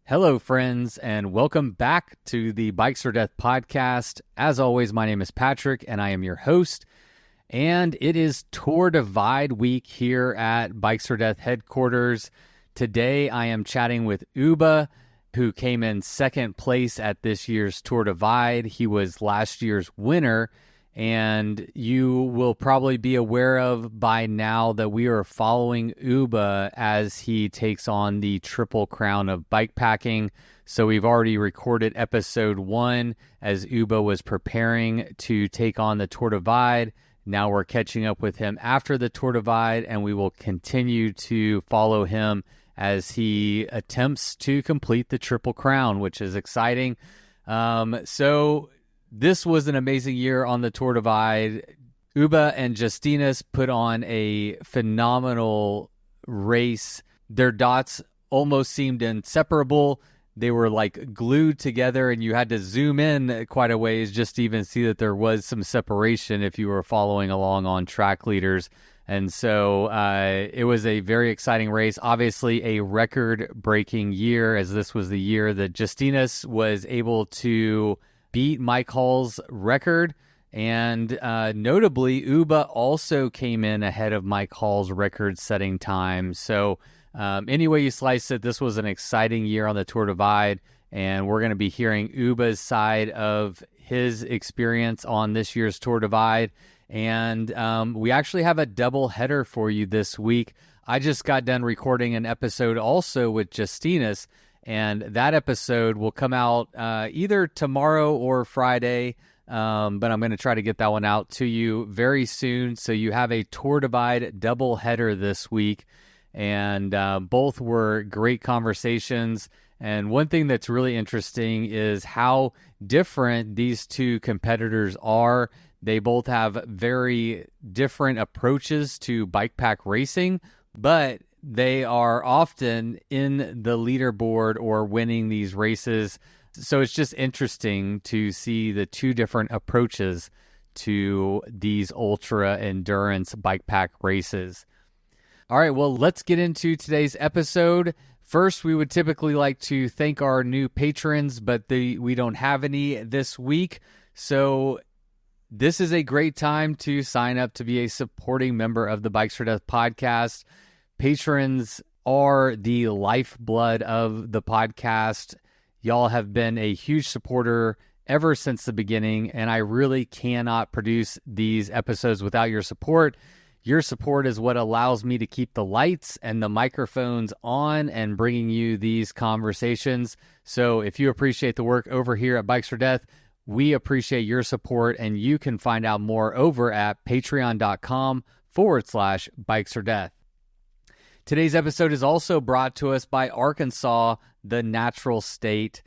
Hello, friends, and welcome back to the Bikes or Death podcast. As always, my name is Patrick, and I am your host. And it is Tour Divide week here at Bikes or Death headquarters. Today, I am chatting with Uba, who came in second place at this year's Tour Divide. He was last year's winner, and you will probably be aware of by now that we are following Uba as he takes on the Triple Crown of bikepacking. So we've already recorded episode 1 as Uba was preparing to take on the Tour Divide. Now we're catching up with him after the Tour Divide, and we will continue to follow him as he attempts to complete the Triple Crown, which is exciting. So this was an amazing year on the Tour Divide. Uba and Justinas put on a phenomenal race. Their dots almost seemed inseparable. They were like glued together, and you had to zoom in quite a ways just to even see that there was some separation if you were following along on track leaders. And so it was a very exciting race. Obviously, a record-breaking year, as this was the year that Justinas was able to beat Mike Hall's record. And notably, Uba also came in ahead of Mike Hall's record-setting time. So any way you slice it, this was an exciting year on the Tour Divide. And we're going to be hearing Uba's side of his experience on this year's Tour Divide. And we actually have a double header for you this week. I just got done recording an episode also with Justinas, and that episode will come out either tomorrow or Friday, but I'm going to try to get that one out to you very soon. So you have a Tour Divide double header this week, and both were great conversations. And one thing that's really interesting is how different these two competitors are. They both have very different approaches to bikepack racing, but they are often in the leaderboard or winning these races. So it's just interesting to see the two different approaches to these ultra endurance bikepack races. All right, well, let's get into today's episode. First, we would typically like to thank our new patrons, but we don't have any this week. So this is a great time to sign up to be a supporting member of the Bikes for Death podcast. Patrons are the lifeblood of the podcast. Y'all have been a huge supporter ever since the beginning, and I really cannot produce these episodes without your support. Your support is what allows me to keep the lights and the microphones on and bringing you these conversations. So if you appreciate the work over here at Bikes for Death, we appreciate your support, and you can find out more over at patreon.com/bikesfordeath. Today's episode is also brought to us by Arkansas, the natural state.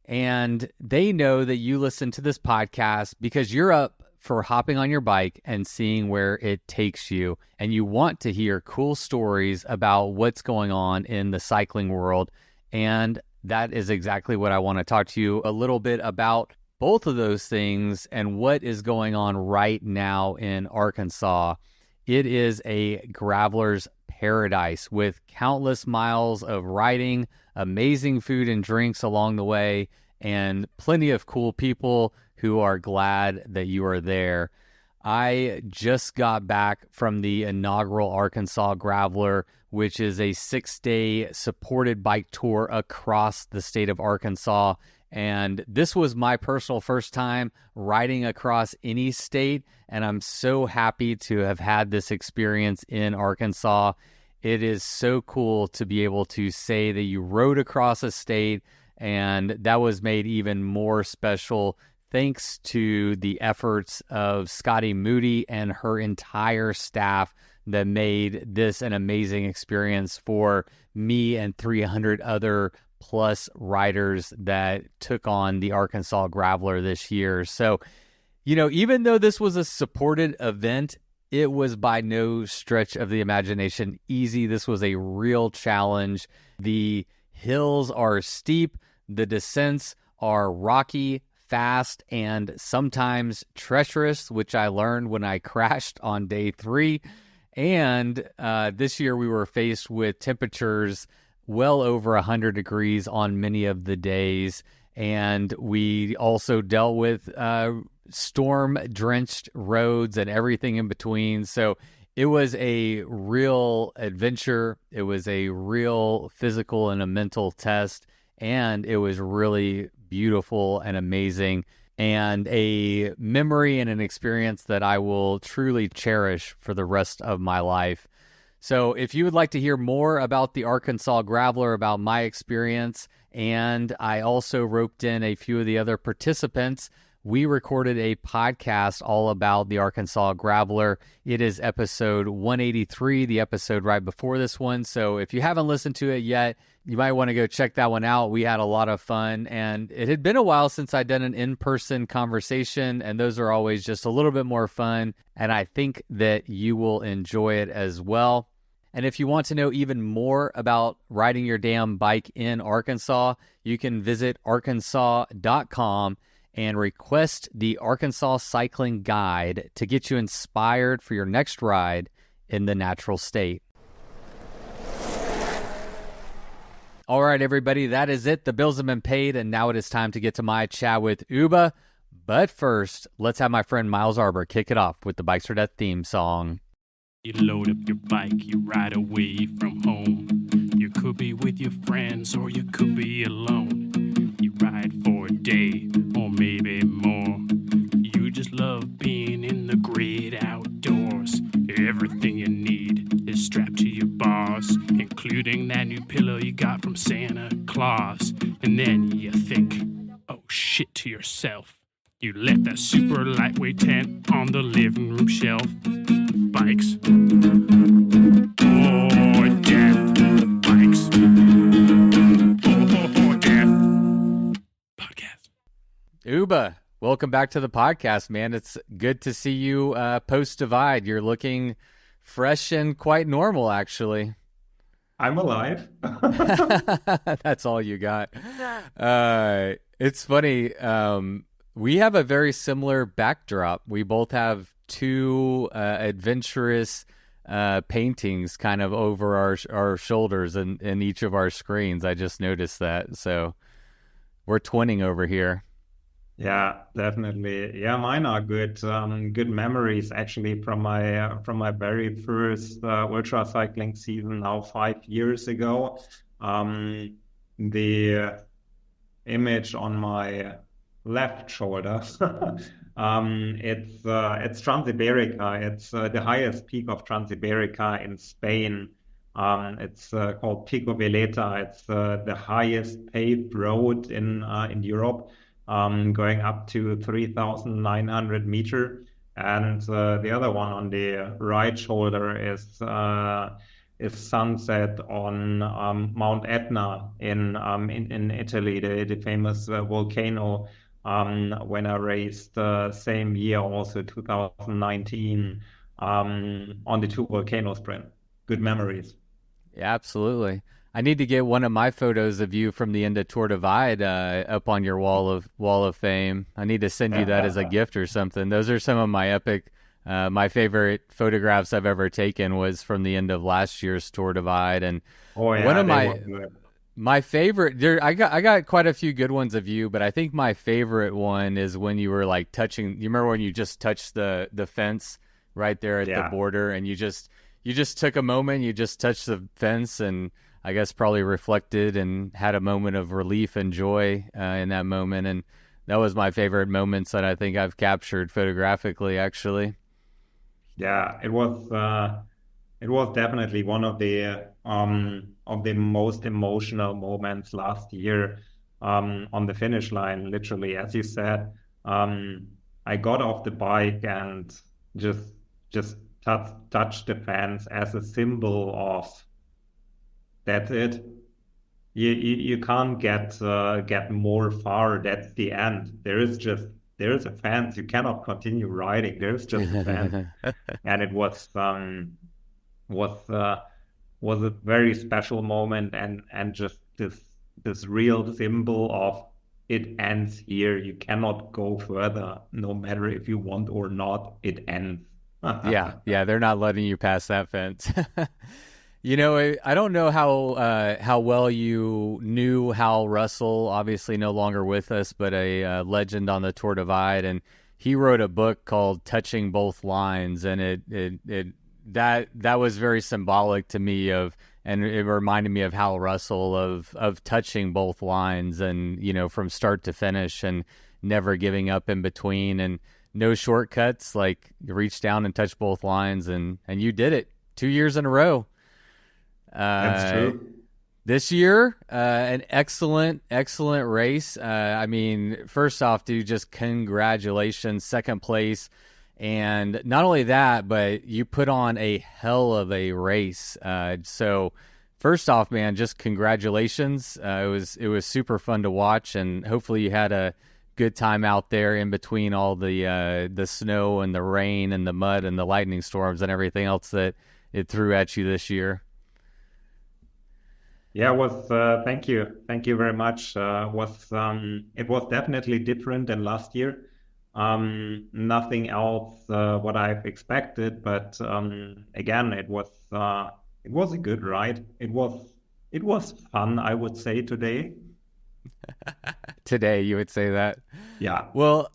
And they know that you listen to this podcast because you're up for hopping on your bike and seeing where it takes you. And you want to hear cool stories about what's going on in the cycling world. And that is exactly what I want to talk to you a little bit about. Both of those things and what is going on right now in Arkansas. It is a graveler's paradise with countless miles of riding, amazing food and drinks along the way, and plenty of cool people who are glad that you are there. I just got back from the inaugural Arkansas Graveler, which is a 6-day supported bike tour across the state of Arkansas. And this was my personal first time riding across any state, and I'm so happy to have had this experience in Arkansas. It is so cool to be able to say that you rode across a state, and that was made even more special thanks to the efforts of Scotty Moody and her entire staff that made this an amazing experience for me and 300 other plus riders that took on the Arkansas Graveler this year. So, even though this was a supported event, it was by no stretch of the imagination easy. This was a real challenge. The hills are steep. The descents are rocky, fast, and sometimes treacherous, which I learned when I crashed on day 3. And this year we were faced with temperatures well over 100 degrees on many of the days. And we also dealt with storm-drenched roads and everything in between. So it was a real adventure. It was a real physical and a mental test. And it was really beautiful and amazing, and a memory and an experience that I will truly cherish for the rest of my life. So if you would like to hear more about the Arkansas Graveler, about my experience, and I also roped in a few of the other participants, we recorded a podcast all about the Arkansas Graveler. It is episode 183, the episode right before this one. So if you haven't listened to it yet, you might want to go check that one out. We had a lot of fun, and it had been a while since I'd done an in-person conversation, and those are always just a little bit more fun, and I think that you will enjoy it as well. And if you want to know even more about riding your damn bike in Arkansas, you can visit arkansas.com and request the Arkansas Cycling Guide to get you inspired for your next ride in the natural state. All right, everybody, that is it. The bills have been paid, and now it is time to get to my chat with Uba. But first, let's have my friend Miles Arbor kick it off with the Bikes for Death theme song. You load up your bike, you ride away from home. You could be with your friends, or you could be alone. You ride for a day, or maybe more. You just love being in the great outdoors. Everything you need is strapped to your bars, including that new pillow you got from Santa Claus. And then you think, oh shit, to yourself. You left that super lightweight tent on the living room shelf. Bikes or death. Bikes or death. Podcast. Uba, welcome back to the podcast, man. It's good to see you post-divide. You're looking fresh and quite normal, actually. I'm alive. That's all you got. It's funny. We have a very similar backdrop. We both have two adventurous paintings kind of over our shoulders in each of our screens. I just noticed that. So we're twinning over here. Yeah, definitely. Yeah, mine are good. Good memories actually from my very first ultra cycling season now 5 years ago. The image on my left shoulder. It's Transiberica. It's the highest peak of Transiberica in Spain. It's called Pico Veleta. It's the highest paved road in Europe, going up to 3,900 meters. And the other one on the right shoulder is sunset on Mount Etna in Italy, the famous volcano. When I raced same year, also 2019, on the two volcano sprint. Good memories. Yeah, absolutely. I need to get one of my photos of you from the end of Tour Divide up on your wall of fame. I need to send you that as a gift or something. Those are some of my epic, my favorite photographs I've ever taken was from the end of last year's Tour Divide, and one of my favorite, I got quite a few good ones of you, but I think my favorite one is when you were like touching. You remember when you just touched the fence right there at the border, and you just took a moment, you just touched the fence, and I guess probably reflected and had a moment of relief and joy in that moment, and that was my favorite moments that I think I've captured photographically, actually. Yeah, it was definitely one of the most emotional moments last year on the finish line. Literally, as you said, I got off the bike and just touched the fence as a symbol of that's it. You can't get more far. That's the end. There is a fence. You cannot continue riding. There's just a fence, and it was a very special moment, and just this real symbol of it ends here. You cannot go further, no matter if you want or not. It ends. Yeah, they're not letting you pass that fence. I don't know how well you knew Hal Russell, obviously no longer with us, but a legend on the Tour Divide, and he wrote a book called "Touching Both Lines," and that was very symbolic to me and it reminded me of Hal Russell of touching both lines, and from start to finish, and never giving up in between, and no shortcuts. Like, you reach down and touch both lines, and you did it 2 years in a row. That's Uh, true. this year, an excellent race. I mean, first off, dude, just congratulations, second place. And not only that, but you put on a hell of a race. So first off, man, just congratulations. It was super fun to watch, and hopefully you had a good time out there in between all the snow and the rain and the mud and the lightning storms and everything else that it threw at you this year. Yeah, thank you very much. It was definitely different than last year. Nothing else what I've expected, but again, it was a good ride. It was fun, I would say today. Today, you would say that. Yeah. Well,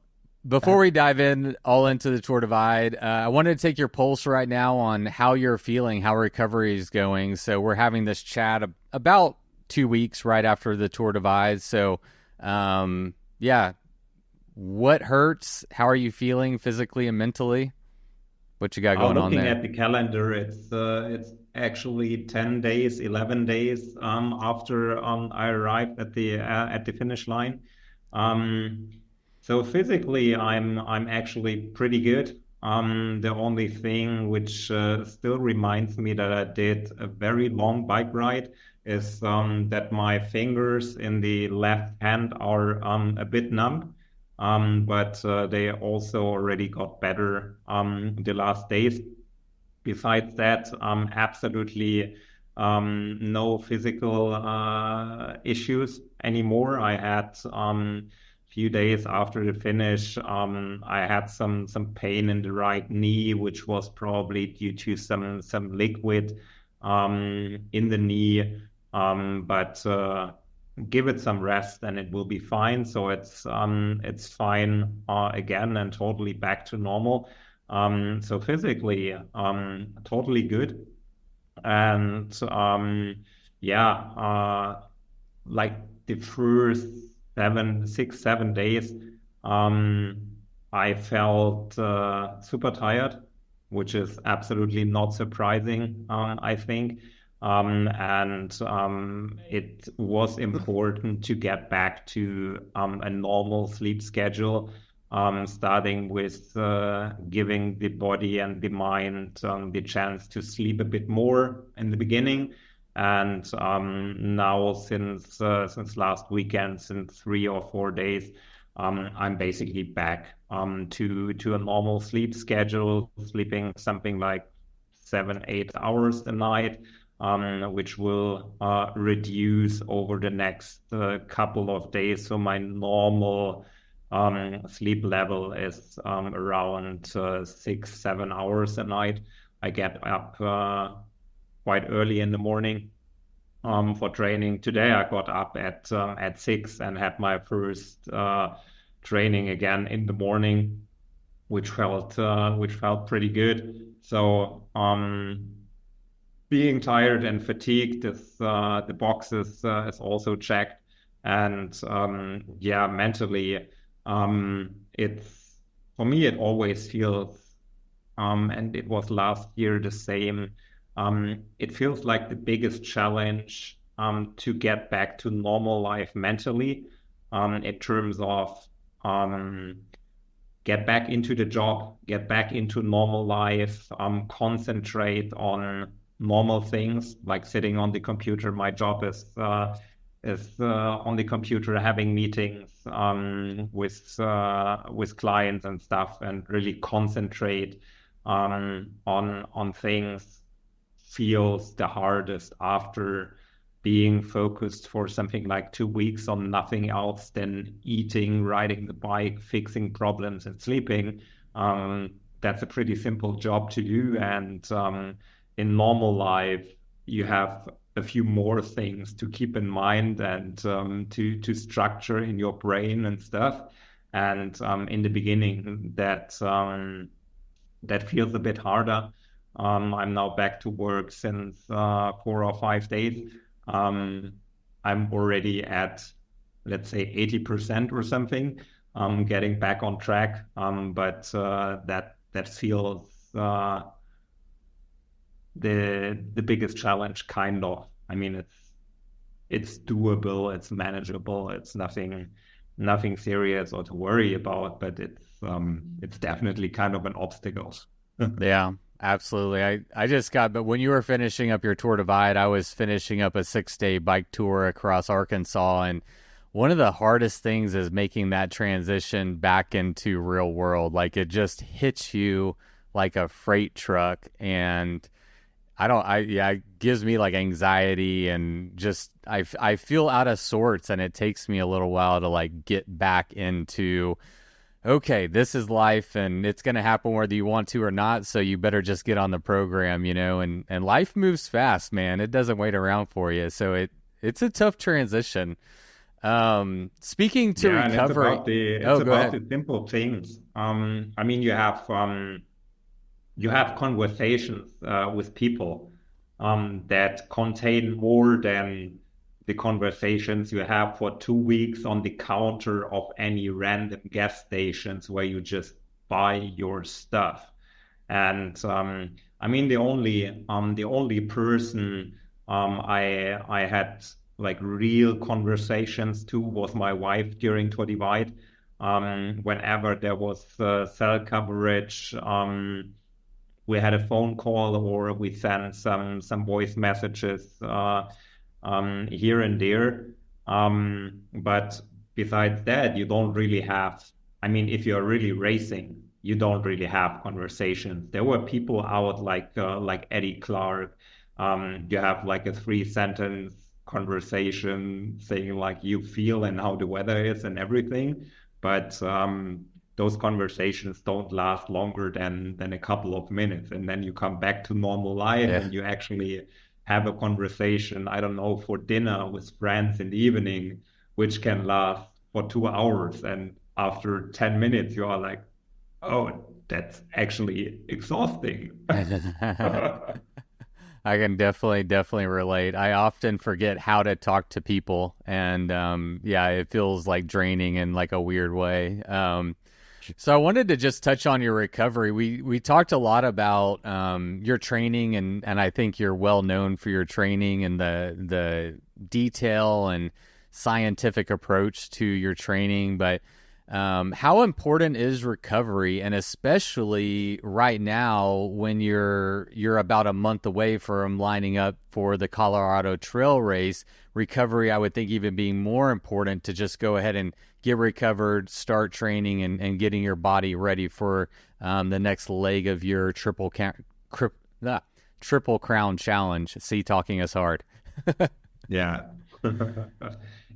before we dive in all into the Tour Divide, I wanted to take your pulse right now on how you're feeling, how recovery is going. So we're having this chat about 2 weeks right after the Tour Divide. So, yeah, what hurts? How are you feeling physically and mentally? What you got going on Looking there? at the calendar, it's actually 10 days, 11 days after I arrived at the finish line. Um, so physically, I'm actually pretty good. The only thing which still reminds me that I did a very long bike ride is that my fingers in the left hand are a bit numb. But they also already got better the last days. Besides that, absolutely no physical issues anymore. I had few days after the finish, I had some pain in the right knee, which was probably due to some liquid in the knee. But give it some rest and it will be fine. So it's fine again and totally back to normal. So physically, totally good. And yeah, like the first 7 days, I felt super tired, which is absolutely not surprising, I think. And it was important to get back to a normal sleep schedule, starting with giving the body and the mind the chance to sleep a bit more in the beginning. And now, since last weekend, since 3 or 4 days, I'm basically back to a normal sleep schedule, sleeping something like 7, 8 hours a night, which will reduce over the next couple of days. So my normal sleep level is around 6, 7 hours a night. I get up quite early in the morning for training. Today I got up at 6 and had my first training again in the morning, which felt pretty good. So being tired and fatigued is the boxes is also checked, and yeah, mentally, it's for me it always feels, and it was last year the same. It feels like the biggest challenge to get back to normal life mentally, in terms of um, get back into the job, get back into normal life, concentrate on normal things like sitting on the computer. My job is on the computer, having meetings with clients and stuff, and really concentrate on things feels the hardest after being focused for something like 2 weeks on nothing else than eating, riding the bike, fixing problems, and sleeping. That's a pretty simple job to do. And in normal life, you have a few more things to keep in mind and to structure in your brain and stuff. And in the beginning, that feels a bit harder. I'm now back to work since 4 or 5 days. I'm already at, let's say, 80% or something. Getting back on track. But that feels the biggest challenge, kind of. I mean, it's doable, it's manageable, it's nothing serious or to worry about, but it's definitely kind of an obstacle. Yeah, absolutely. But when you were finishing up your Tour Divide, I was finishing up a 6-day bike tour across Arkansas, and one of the hardest things is making that transition back into real world. Like, it just hits you like a freight truck, and it gives me like anxiety, and just I feel out of sorts, and it takes me a little while to like get back into, okay, this is life, and it's going to happen whether you want to or not, so you better just get on the program, and life moves fast, man. It doesn't wait around for you. So it's a tough transition. Speaking to recovery. It's about the simple things. I mean, you have conversations with people that contain more than the conversations you have for 2 weeks on the counter of any random gas stations where you just buy your stuff. And I mean, the only person I had like real conversations to was my wife during Tour Divide. Whenever there was cell coverage, we had a phone call, or we sent some voice messages here and there. But besides that, you don't really have. I mean, if you're really racing, you don't really have conversations. There were people out like Eddie Clark. You have like a 3-sentence conversation saying like you feel and how the weather is and everything. But those conversations don't last longer than a couple of minutes, and then you come back to normal life, and you actually have a conversation, I don't know, for dinner with friends in the evening, which can last for 2 hours, and after 10 minutes you are like, oh, that's actually exhausting. I can definitely relate. I often forget how to talk to people, and it feels like draining in like a weird way. So I wanted to just touch on your recovery. We talked a lot about your training, and I think you're well known for your training and the detail and scientific approach to your training. But how important is recovery, and especially right now when you're about a month away from lining up for the Colorado Trail Race? Recovery, I would think, even being more important to just go ahead and get recovered, start training, and getting your body ready for the next leg of your Triple Crown challenge. See, talking is hard. Yeah.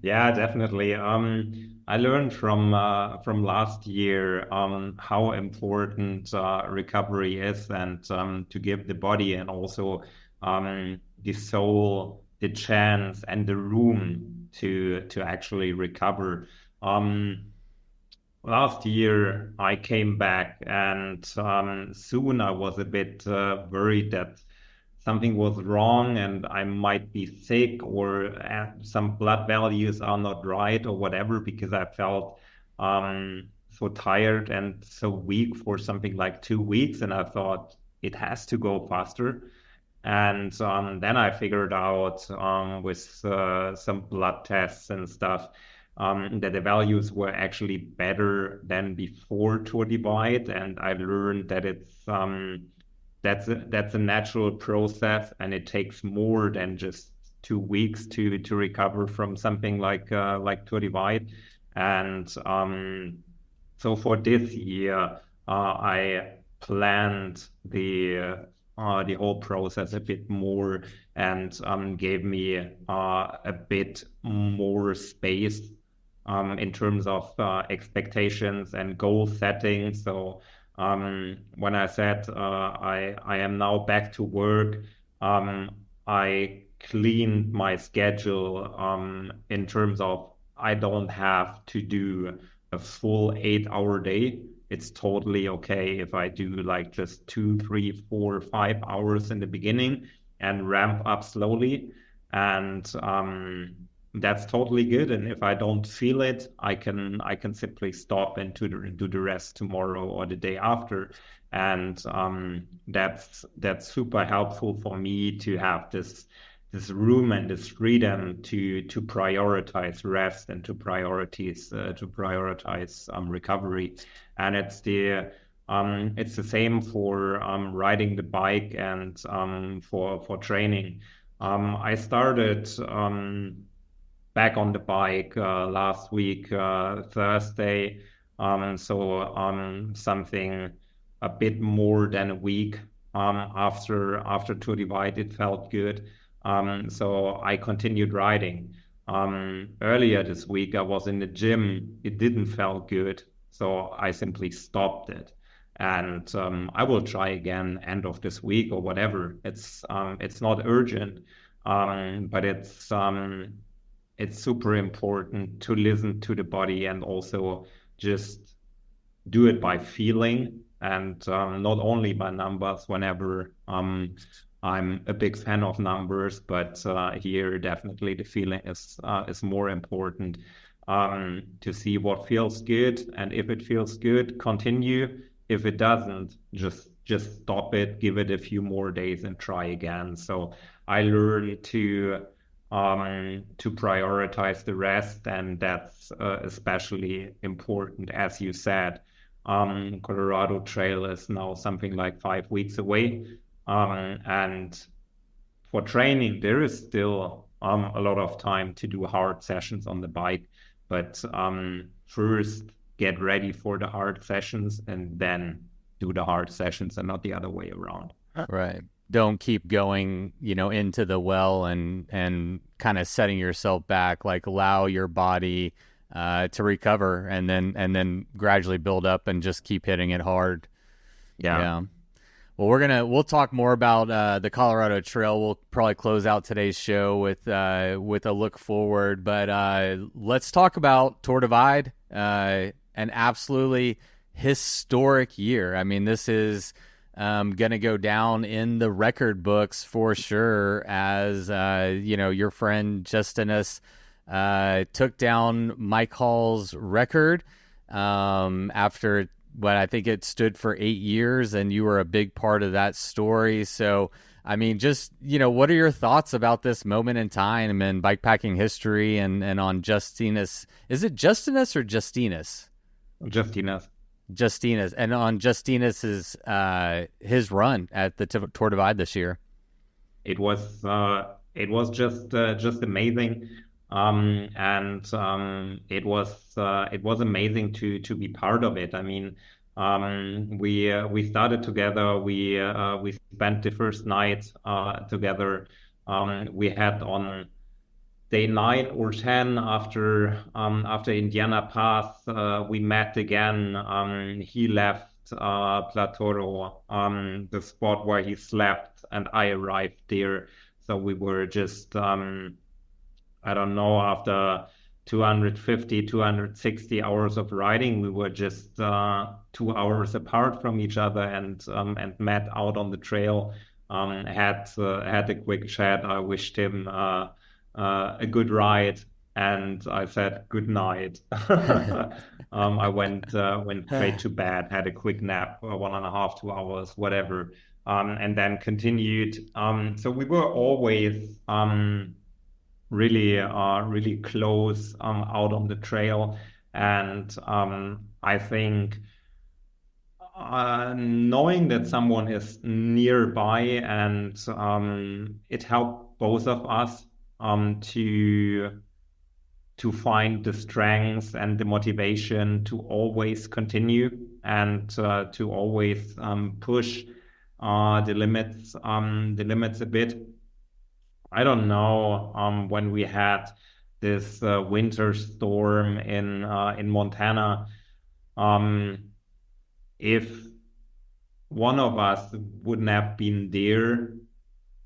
Yeah, definitely. I learned from last year how important recovery is, and to give the body and also the soul the chance and the room to actually recover. Last year I came back, and soon I was a bit worried that something was wrong and I might be sick, or some blood values are not right or whatever, because I felt so tired and so weak for something like 2 weeks, and I thought it has to go faster. And then I figured out with some blood tests and stuff that the values were actually better than before Tour Divide, and I learned that that's a natural process, and it takes more than just 2 weeks to recover from something like Tour Divide. And so for this year, I planned the whole process a bit more, and gave me a bit more space in terms of expectations and goal setting. So when I said I am now back to work, I cleaned my schedule in terms of I don't have to do a full 8 hour day. It's totally okay if I do like just 2, 3, 4, 5 hours in the beginning and ramp up slowly. And that's totally good. And if I don't feel it, I can simply stop and do the rest tomorrow or the day after. And that's super helpful for me to have this room and this freedom to prioritize rest and to prioritize recovery. And it's the same for riding the bike and for training. I started back on the bike last week, Thursday. So something a bit more than a week after Tour Divide. It felt good. So I continued riding. Earlier this week, I was in the gym. It didn't feel good, so I simply stopped it. And I will try again end of this week or whatever. It's not urgent, but it's super important to listen to the body and also just do it by feeling and not only by numbers whenever I'm a big fan of numbers, but here definitely the feeling is more important to see what feels good. And if it feels good, continue. If it doesn't, just stop it, give it a few more days and try again. So I learned to prioritize the rest, and that's especially important, as you said. Colorado Trail is now something like 5 weeks away. And for training, there is still a lot of time to do hard sessions on the bike. But first, get ready for the hard sessions and then do the hard sessions and not the other way around. Right. Don't keep going, into the well and kind of setting yourself back. Like allow your body to recover and then gradually build up and just keep hitting it hard. Yeah. Well, we'll talk more about the Colorado Trail. We'll probably close out today's show with a look forward. But let's talk about Tour Divide, an absolutely historic year. I mean, this is going to go down in the record books for sure as, your friend Justinas took down Mike Hall's record after what I think it stood for 8 years, and you were a big part of that story. So, I mean, just, what are your thoughts about this moment in time and bikepacking history and on Justinas? Is it Justinas or Justinas? Justinas. And on Justinas's his run at the Tour Divide this year. It was just amazing. It was amazing to be part of it. I mean, we started together. We spent the first night together. We had on day 9 or 10 after Indiana Pass, we met again. He left Platoro, the spot where he slept, and I arrived there. So we were just I don't know, after 250, 260 hours of riding, we were just 2 hours apart from each other and met out on the trail. Had a quick chat. I wished him a good ride, and I said good night. I went straight to bed, had a quick nap, 1.5, 2 hours, whatever, and then continued. So we were always really close out on the trail, and I think knowing that someone is nearby and it helped both of us to find the strength and the motivation to always continue and to always push the limits a bit. I don't know when we had this winter storm in Montana, if one of us wouldn't have been there,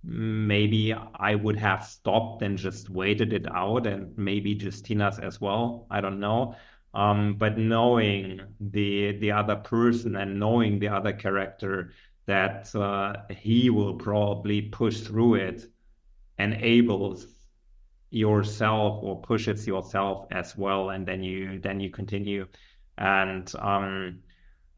maybe I would have stopped and just waited it out, and maybe Justinas as well. I don't know. But knowing the other person and knowing the other character, that he will probably push through it, enables yourself or pushes yourself as well, and then you continue. And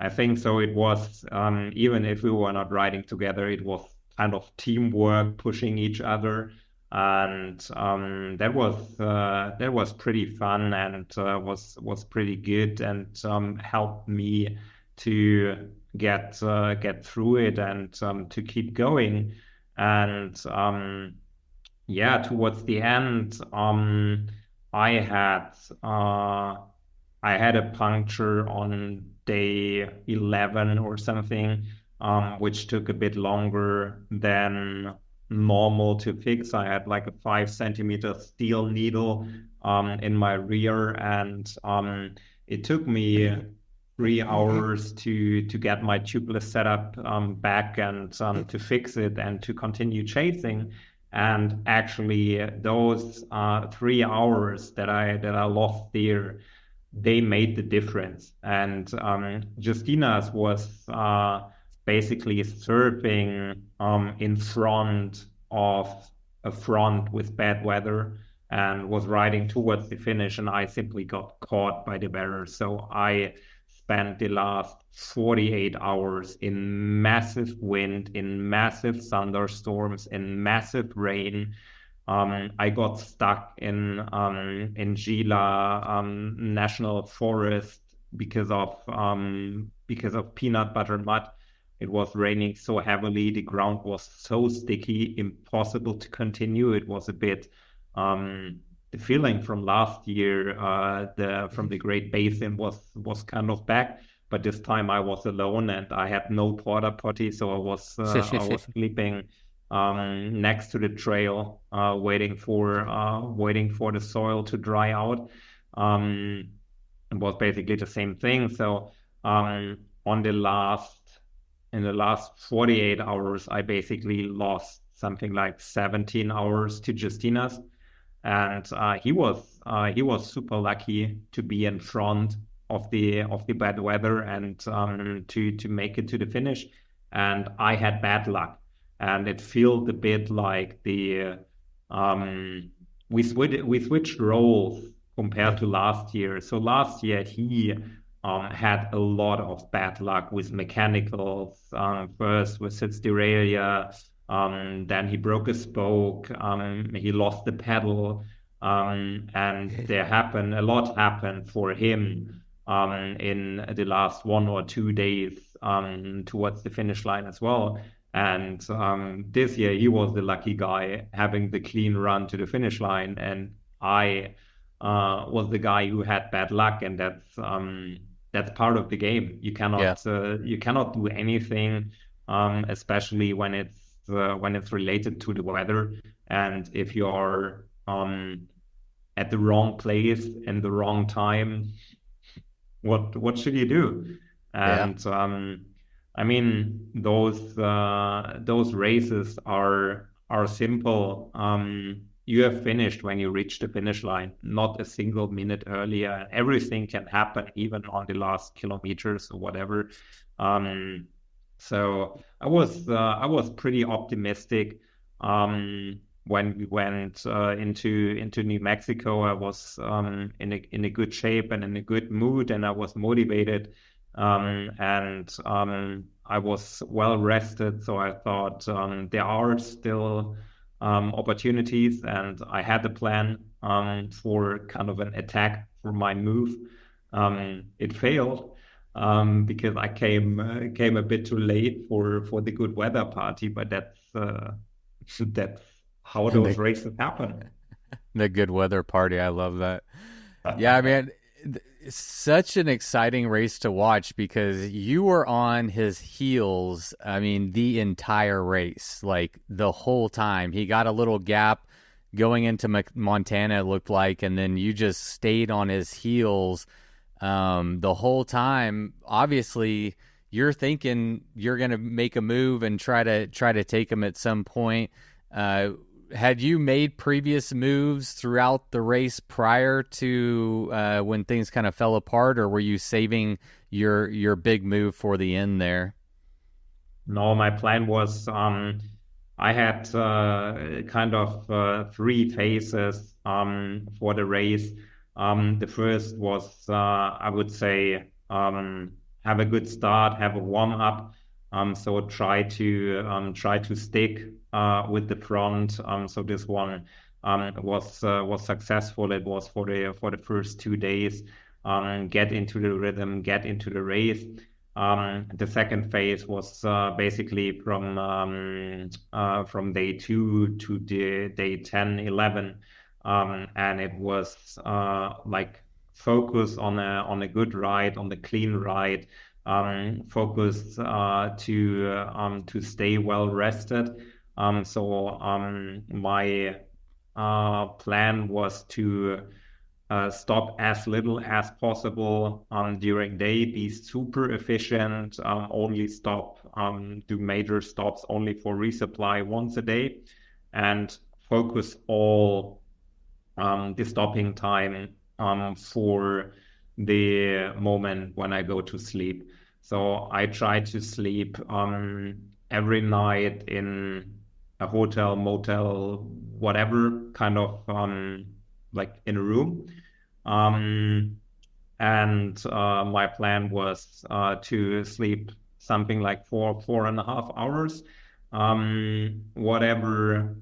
I think so. It was, even if we were not riding together, it was kind of teamwork, pushing each other, and that was pretty fun, and was pretty good, and helped me to get through it, and to keep going. And yeah, towards the end, I had uh, I had a puncture on day 11 or something, which took a bit longer than normal to fix. I had like a 5 centimeter steel needle in my rear, and it took me 3 hours to get my tubeless setup back, and to fix it and to continue chasing. And actually, those 3 hours that I lost there, they made the difference. And Justinas was basically surfing in front of a front with bad weather, and was riding towards the finish, and I simply got caught by the weather. So I spent the last 48 hours in massive wind, in massive thunderstorms, in massive rain. I got stuck in Gila National Forest because of peanut butter mud. It was raining so heavily, the ground was so sticky, impossible to continue. It was a bit the feeling from last year, from the Great Basin was kind of back, but this time I was alone and I had no porta potty, so I was sleeping next to the trail, waiting for the soil to dry out. It was basically the same thing. So in the last 48 hours, I basically lost something like 17 hours to Justinas, and he was super lucky to be in front of the bad weather, and to make it to the finish. And I had bad luck, and it felt a bit like we switched roles compared to last year. So last year he had a lot of bad luck with mechanicals. First with his derailleur, then he broke a spoke, he lost the pedal, and a lot happened for him in the last 1 or 2 days towards the finish line as well. And this year he was the lucky guy having the clean run to the finish line, and I was the guy who had bad luck, and that's part of the game. You cannot do anything, especially when it's related to the weather. And if you are at the wrong place and the wrong time, what should you do? And I mean, those races are simple. You have finished when you reach the finish line, not a single minute earlier. Everything can happen, even on the last kilometers or whatever. So I was pretty optimistic when we went into New Mexico. I was in a good shape and in a good mood, and I was motivated, and I was well rested. So I thought there are still opportunities, and I had a plan for kind of an attack for my move. It failed because I came a bit too late for the good weather party, but that's how those races happen. The good weather party, I love that. Yeah, I mean, it's such an exciting race to watch because you were on his heels. I mean, the entire race, like the whole time. He got a little gap going into Montana, it looked like, and then you just stayed on his heels the whole time. Obviously, you're thinking you're going to make a move and try to take him at some point. Had you made previous moves throughout the race prior to when things kind of fell apart, or were you saving your big move for the end there? No, my plan was I had kind of three phases for the race. The first was, I would say, have a good start, have a warm up. So try to stick with the front. So this one was successful. It was for the first 2 days. Get into the rhythm, get into the race. The second phase was basically from day 2 to day 10, 11, and it was like focus on a good ride, on the clean ride, focus to stay well rested. My plan was to stop as little as possible during day, be super efficient, only stop, do major stops only for resupply once a day, and focus all the stopping time for the moment when I go to sleep. So I try to sleep every night in a hotel, motel, whatever, kind of like in a room. And my plan was to sleep something like 4.5 hours. Whatever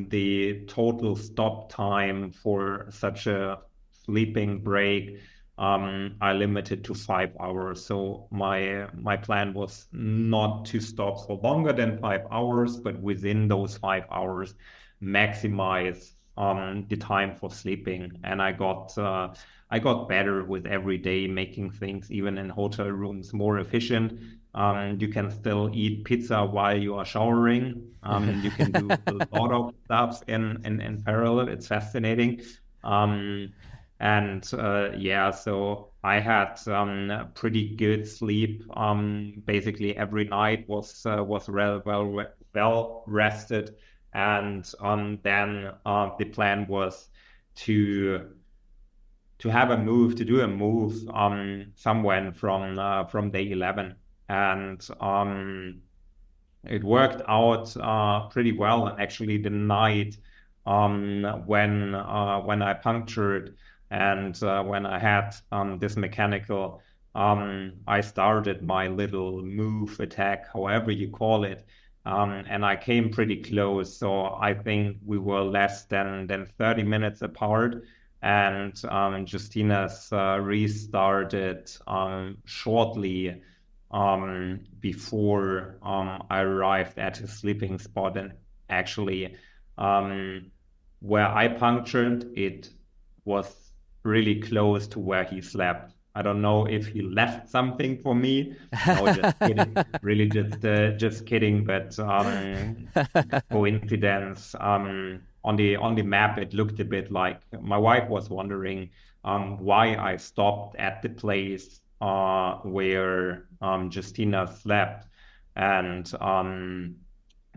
the total stop time for such a sleeping break, I limited to 5 hours. So my plan was not to stop for longer than 5 hours, but within those 5 hours, maximize the time for sleeping. And I got better with every day, making things even in hotel rooms more efficient. You can still eat pizza while you are showering. You can do a lot of stuff in parallel. It's fascinating. So I had pretty good sleep. Basically every night was well rested, and then the plan was to have a move, to do a move somewhere from day 11, and it worked out pretty well. And actually, the night when I punctured and when I had this mechanical, I started my little move attack, however you call it, and I came pretty close. So I think we were less than 30 minutes apart. And Justinas restarted shortly before I arrived at his sleeping spot. And actually, where I punctured, it was really close to where he slept. I don't know if he left something for me. No, just kidding. Really, just kidding. But coincidence. On the map, it looked a bit like my wife was wondering why I stopped at the place where Justina slept, and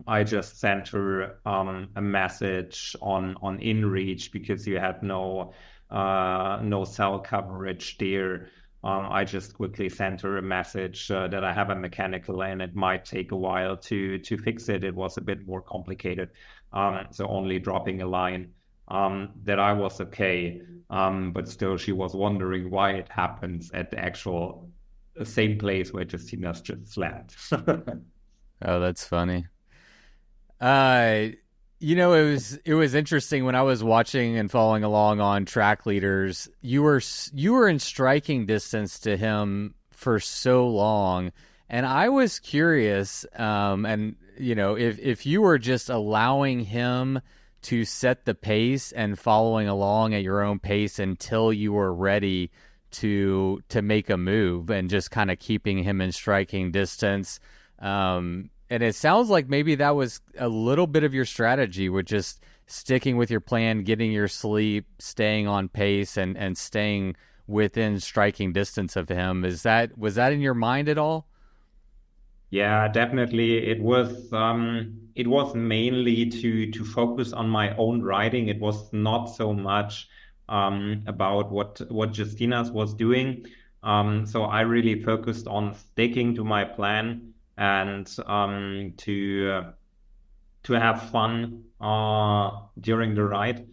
I just sent her a message on InReach because you had no cell coverage there. I just quickly sent her a message that I have a mechanical and it might take a while to fix it. It was a bit more complicated. So only dropping a line that I was okay. But still, she was wondering why it happens at the actual same place where Justina's just slept. Oh, that's funny. It was interesting when I was watching and following along on Track Leaders. You were in striking distance to him for so long, and I was curious. If you were just allowing him to set the pace and following along at your own pace until you were ready to make a move, and just kind of keeping him in striking distance. And it sounds like maybe that was a little bit of your strategy, with just sticking with your plan, getting your sleep, staying on pace, and staying within striking distance of him. Was that in your mind at all? Yeah, definitely. It was mainly to focus on my own riding. It was not so much about what Justinas was doing. So I really focused on sticking to my plan and to have fun during the ride.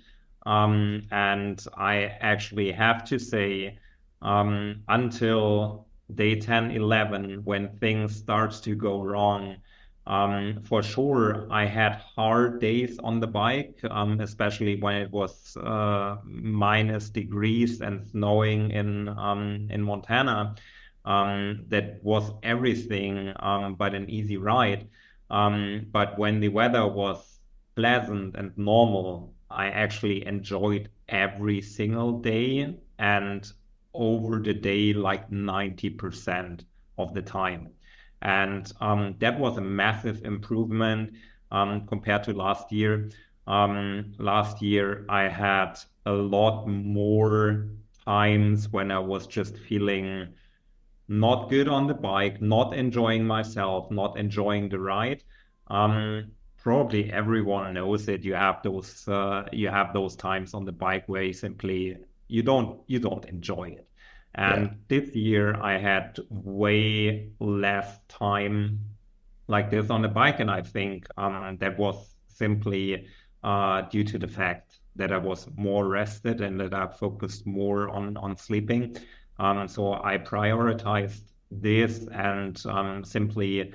And I actually have to say, until day 10, 11, when things starts to go wrong, for sure, I had hard days on the bike, especially when it was minus degrees and snowing in Montana. That was everything but an easy ride. But when the weather was pleasant and normal, I actually enjoyed every single day and over the day like 90% of the time. And that was a massive improvement compared to last year. Last year, I had a lot more times when I was just feeling not good on the bike, not enjoying myself, not enjoying the ride. Probably everyone knows it. You have those times on the bike where you don't enjoy it. Yeah. And this year I had way less time like this on the bike, and I think that was simply due to the fact that I was more rested and that I focused more on sleeping. So I prioritized this and simply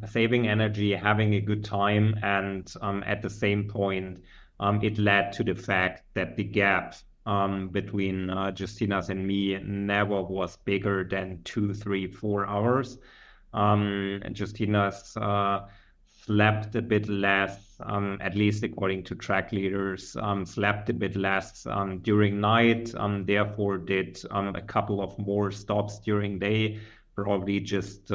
saving energy, having a good time, and at the same point, it led to the fact that the gap between Justinas and me never was bigger than 2, 3, 4 hours. And Justinas slept a bit less, at least according to track leaders, slept a bit less during night, therefore did a couple of more stops during day, probably just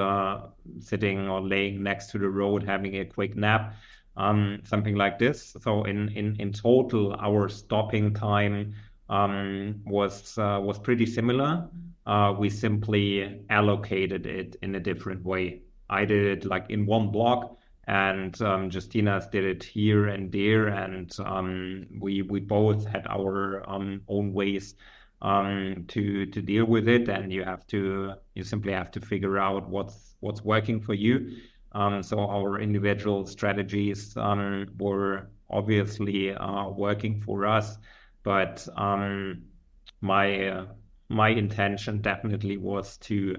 sitting or laying next to the road, having a quick nap, something like this. So in total, our stopping time was pretty similar. We simply allocated it in a different way. I did it like in one block, and Justinas did it here and there, and we both had our own ways to deal with it, and you simply have to figure out what's working for you. So our individual strategies were obviously working for us, but my my intention definitely was to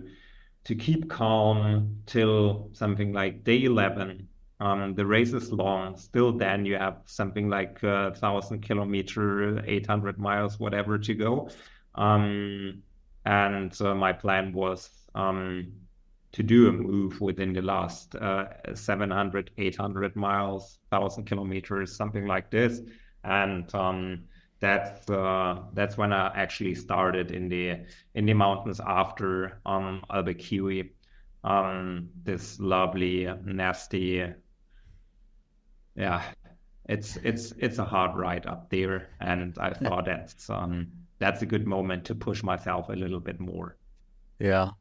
keep calm till something like day 11. The race is long. Still, then you have something like 1,000 kilometer, 800 miles, whatever to go. And my plan was to do a move within the last 700, 800 miles, 1,000 kilometers, something like this. And that's when I actually started in the mountains after Albuquerque. This lovely, nasty, yeah, it's a hard ride up there, and I thought that's a good moment to push myself a little bit more. Yeah.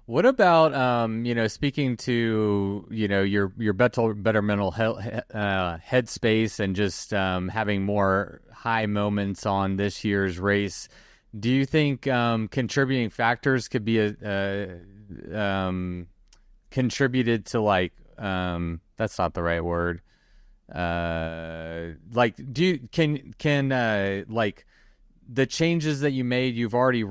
What about speaking to your better mental health headspace and just having more high moments on this year's race? Do you think contributing factors could be contributed to that's not the right word. Do you can like the changes that you made, you've already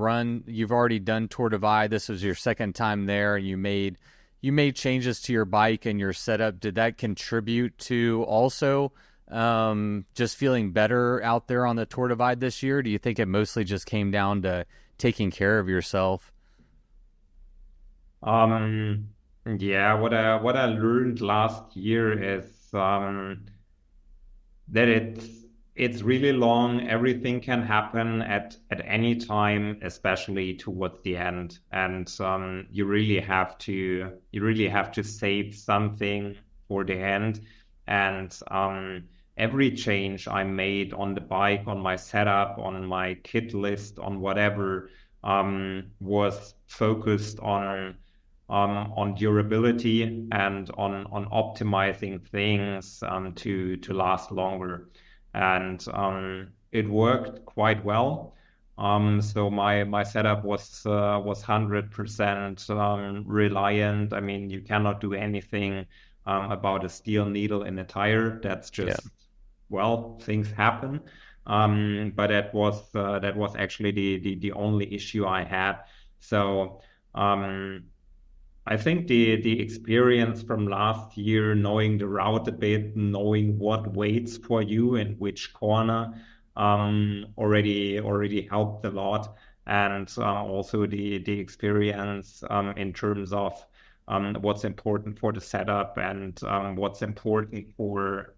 done Tour Divide. This was your second time there, and you made changes to your bike and your setup. Did that contribute to also just feeling better out there on the Tour Divide this year? Do you think it mostly just came down to taking care of yourself? Yeah, what I learned last year is that it's really long. Everything can happen at any time, especially towards the end. And you really have to save something for the end. And every change I made on the bike, on my setup, on my kit list, on whatever, was focused on on durability and on optimizing things to last longer. And it worked quite well. So my setup was 100% reliant. I mean, you cannot do anything about a steel needle in a tire. That's just, well, things happen. But that was actually the only issue I had. So I think the experience from last year, knowing the route a bit, knowing what waits for you in which corner, already helped a lot. And also the experience in terms of what's important for the setup and what's important for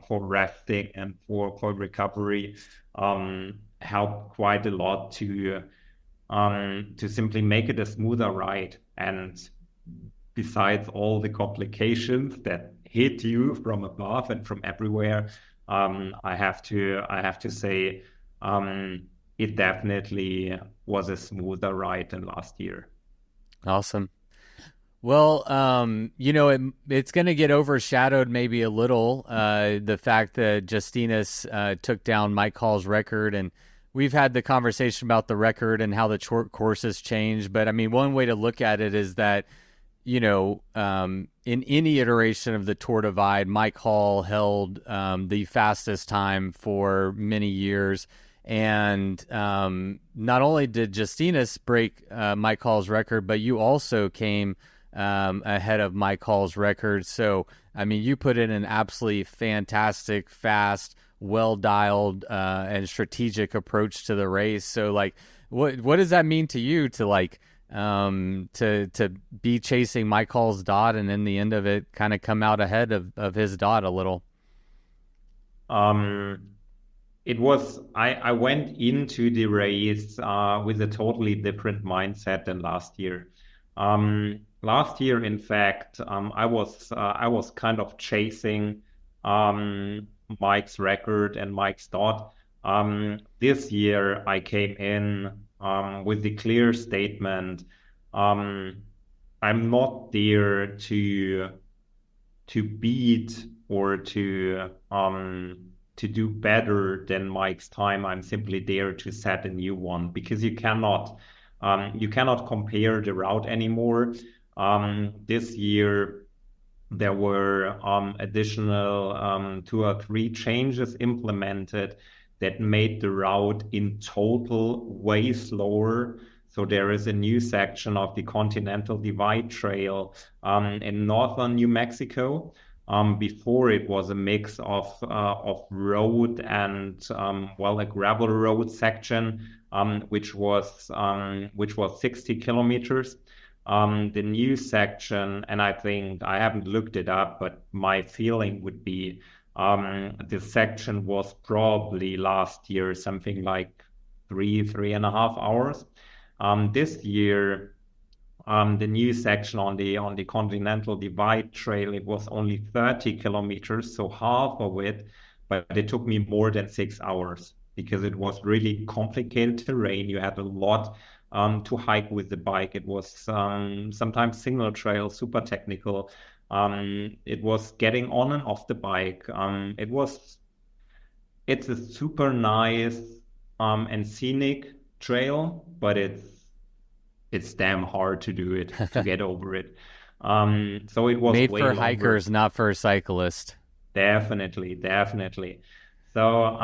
resting and for recovery helped quite a lot to simply make it a smoother ride. And besides all the complications that hit you from above and from everywhere, I have to say it definitely was a smoother ride than last year. Awesome. Well, it's going to get overshadowed maybe a little, the fact that Justinas took down Mike Hall's record, and we've had the conversation about the record and how the short courses change. But I mean, one way to look at it is that, in any iteration of the Tour Divide, Mike Hall held the fastest time for many years. And not only did Justinas break Mike Hall's record, but you also came ahead of Mike Hall's record. So, I mean, you put in an absolutely fantastic, fast, well-dialed, and strategic approach to the race. So, like, what does that mean to you to to be chasing Mike Hall's dot and in the end of it kind of come out ahead of his dot a little? It was, I went into the race with a totally different mindset than last year. Last year, in fact, I was kind of chasing Mike's record and Mike's dot. This year, I came in with the clear statement, I'm not there to beat or to do better than Mike's time. I'm simply there to set a new one, because you cannot compare the route anymore. This year there were additional 2 or 3 changes implemented that made the route in total way slower. So there is a new section of the Continental Divide Trail in northern New Mexico. Before it was a mix of road and a gravel road section, which was 60 kilometers. The new section, and I think I haven't looked it up, but my feeling would be this section was probably last year something like 3.5 hours. This year, the new section on the Continental Divide Trail, it was only 30 kilometers, so half of it, but it took me more than 6 hours because it was really complicated terrain. You had a lot to hike with the bike. It was sometimes single trail, super technical. It was getting on and off the bike. It's a super nice and scenic trail, but it's damn hard to do it, to get over it. So it was made way for longer. hikers, not for cyclists. Definitely. So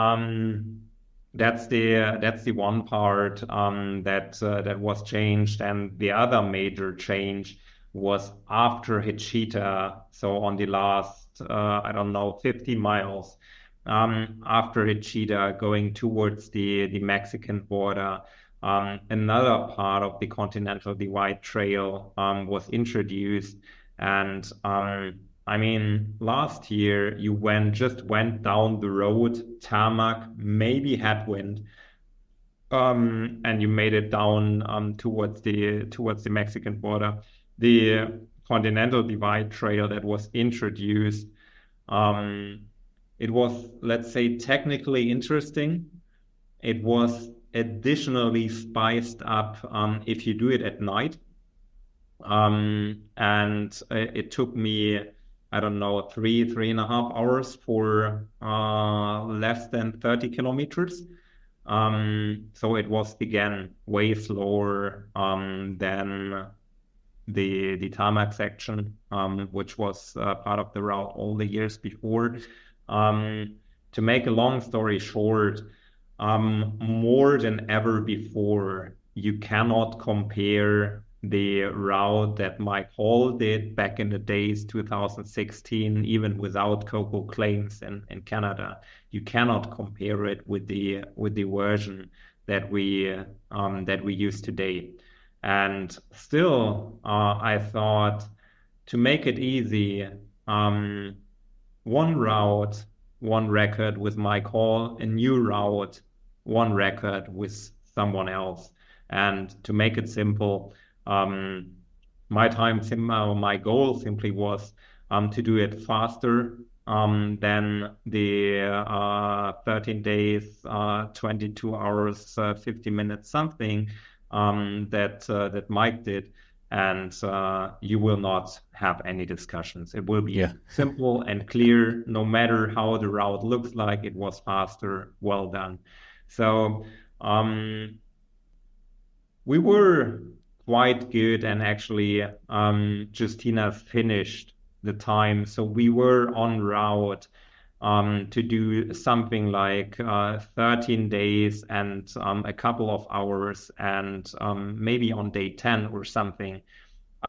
that's the one part that was changed, and the other major change was after Hechita. So on the last 50 miles after Hechita, going towards the Mexican border. Another part of the Continental Divide Trail was introduced, and I mean, last year you just went down the road, tarmac, maybe headwind, and you made it down towards the Mexican border. The Continental Divide Trail that was introduced, it was, let's say, technically interesting. It was additionally spiced up if you do it at night. And it took me, I don't know, 3.5 hours for less than 30 kilometers. So it was again way slower than the tarmac section, which was part of the route all the years before. To make a long story short, more than ever before, you cannot compare the route that Mike Hall did back in the days 2016, even without Coco claims in Canada. You cannot compare it with the version that we use today. And still, I thought to make it easy, one route, one record with Mike Hall, a new route, one record with someone else. And to make it simple, my goal simply was to do it faster than the 13 days, 22 hours, 50 minutes, something that Mike did. And you will not have any discussions. It will be simple and clear, no matter how the route looks like. It was faster, well done. So we were quite good, and actually Justina finished the time. So we were en route to do something like 13 days and a couple of hours, and maybe on day 10 or something,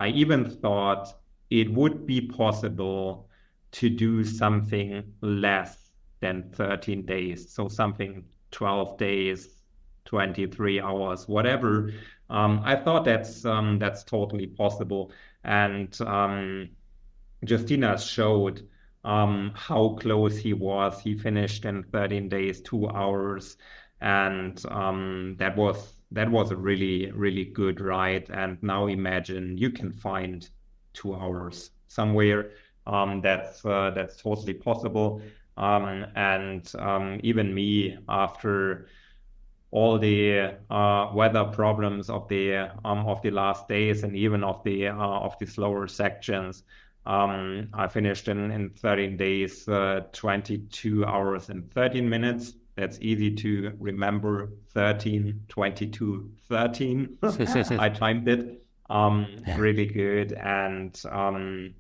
I even thought it would be possible to do something less than 13 days. So something 12 days, 23 hours, whatever. I thought that's totally possible. And Justina showed how close he was. He finished in 13 days, 2 hours, and that was a really, really good ride. And now imagine you can find 2 hours somewhere. That's totally possible. And even me, after all the weather problems of the last days, and even of the slower sections, I finished in 13 days, 22 hours and 13 minutes. That's easy to remember. 13, 22, 13. I timed it. Really good. And I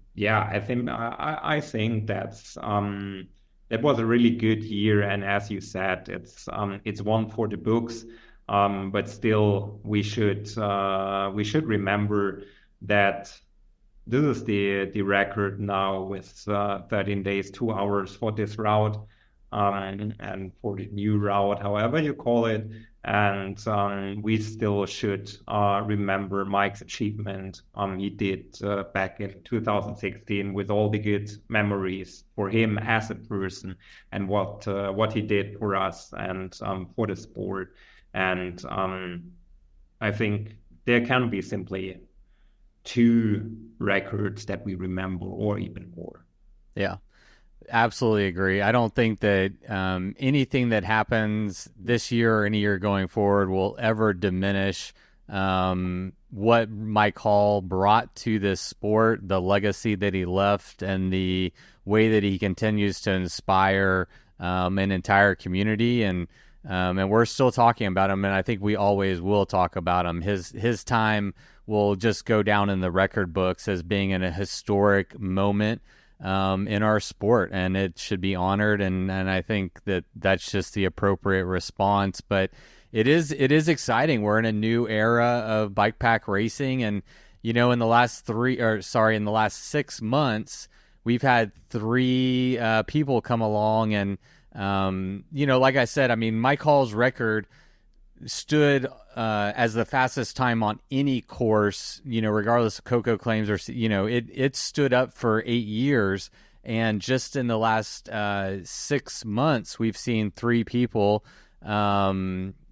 think that was a really good year. And as you said, it's one for the books. But still, we should remember that this is the record now with 13 days, 2 hours for this route, and for the new route, however you call it. And we still should remember Mike's achievement he did back in 2016, with all the good memories for him as a person, and what he did for us and for the sport. And I think there can be simply 2 records that we remember, or even more. Yeah, absolutely agree. I don't think that anything that happens this year or any year going forward will ever diminish what Mike Hall brought to this sport, the legacy that he left, and the way that he continues to inspire an entire community. And we're still talking about him, and I think we always will talk about him. His time will just go down in the record books as being in a historic moment in our sport, and it should be honored. And I think that that's just the appropriate response. But it is exciting. We're in a new era of bike pack racing, and in the last 6 months, we've had 3 people come along, and like I said, I mean, Mike Hall's record stood as the fastest time on any course, regardless of Coco claims, or it stood up for 8 years. And just in the last 6 months, we've seen 3 people,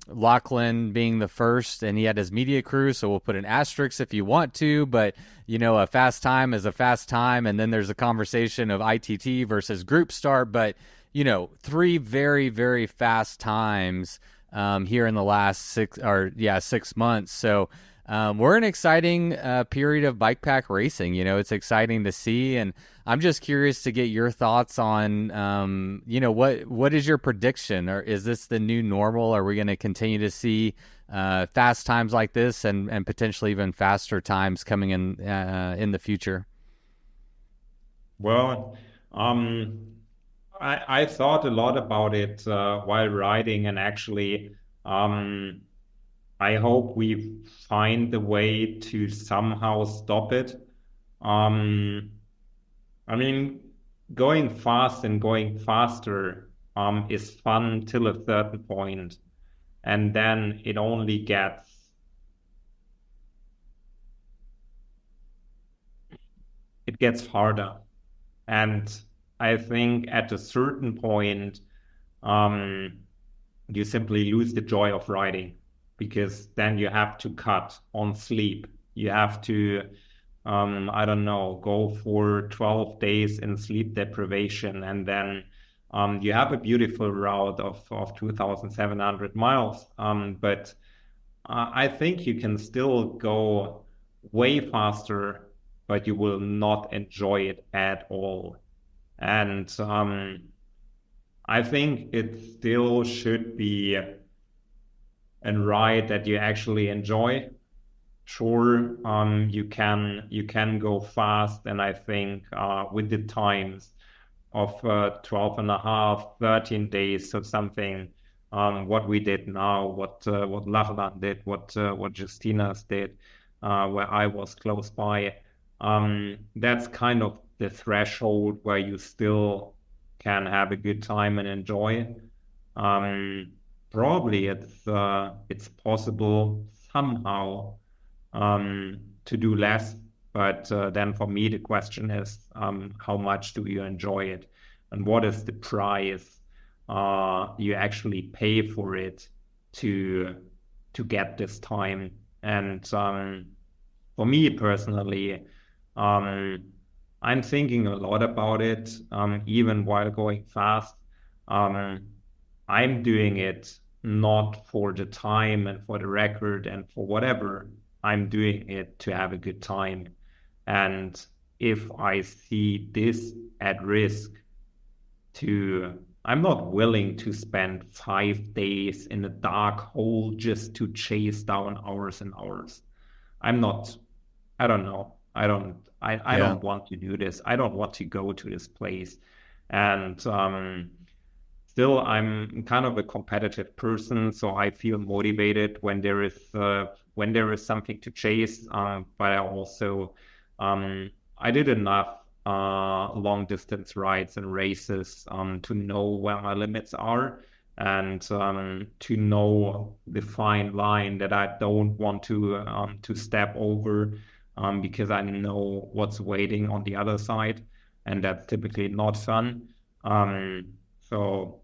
Lachlan being the first, and he had his media crew, so we'll put an asterisk if you want to, but a fast time is a fast time. And then there's a conversation of ITT versus group start, but 3 very, very fast times here in the last 6 months. So we're in an exciting period of bike pack racing. It's exciting to see, and I'm just curious to get your thoughts on, what is your prediction? Or is this the new normal? Are we going to continue to see fast times like this, and potentially even faster times coming in the future? Well, I thought a lot about it while riding, and actually, I hope we find a way to somehow stop it. Um, I mean, going fast and going faster is fun till a certain point, and then it gets harder. And I think at a certain point, um, you simply lose the joy of riding, because then you have to cut on sleep. You have to, I don't know, go for 12 days in sleep deprivation. And then you have a beautiful route of 2,700 miles. But I think you can still go way faster, but you will not enjoy it at all. And I think it still should be a ride that you actually enjoy. Sure, you can go fast, and I think with the times of 12 and a half, 13 days, so something, what we did now, what Lachlan did, what Justinas did, where I was close by, that's kind of the threshold where you still can have a good time and enjoy. Um, Probably it's possible somehow to do less, but then for me the question is, how much do you enjoy it, and what is the price you actually pay for it to get this time? And for me personally, um, I'm thinking a lot about it, even while going fast. Um, I'm doing it not for the time and for the record and for whatever. I'm doing it to have a good time. And if I see this at risk, I'm not willing to spend 5 days in a dark hole just to chase down hours and hours. I'm not, I don't know. I Yeah. don't want to do this. I don't want to go to this place. And still, I'm kind of a competitive person, so I feel motivated when there is something to chase. But I also I did enough long distance rides and races to know where my limits are, and to know the fine line that I don't want to step over, because I know what's waiting on the other side, and that's typically not fun. So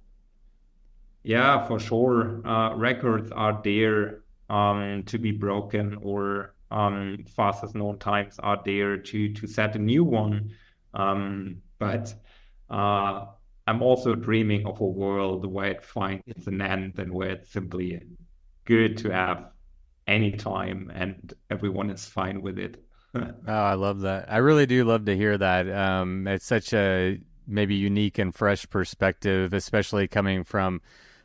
yeah, for sure, records are there to be broken, or fastest known times are there to set a new one. But uh, I'm also dreaming of a world where it finds an end, and where it's simply good to have any time and everyone is fine with it. Oh, I love that. I really do love to hear that. It's such a maybe unique and fresh perspective, especially coming from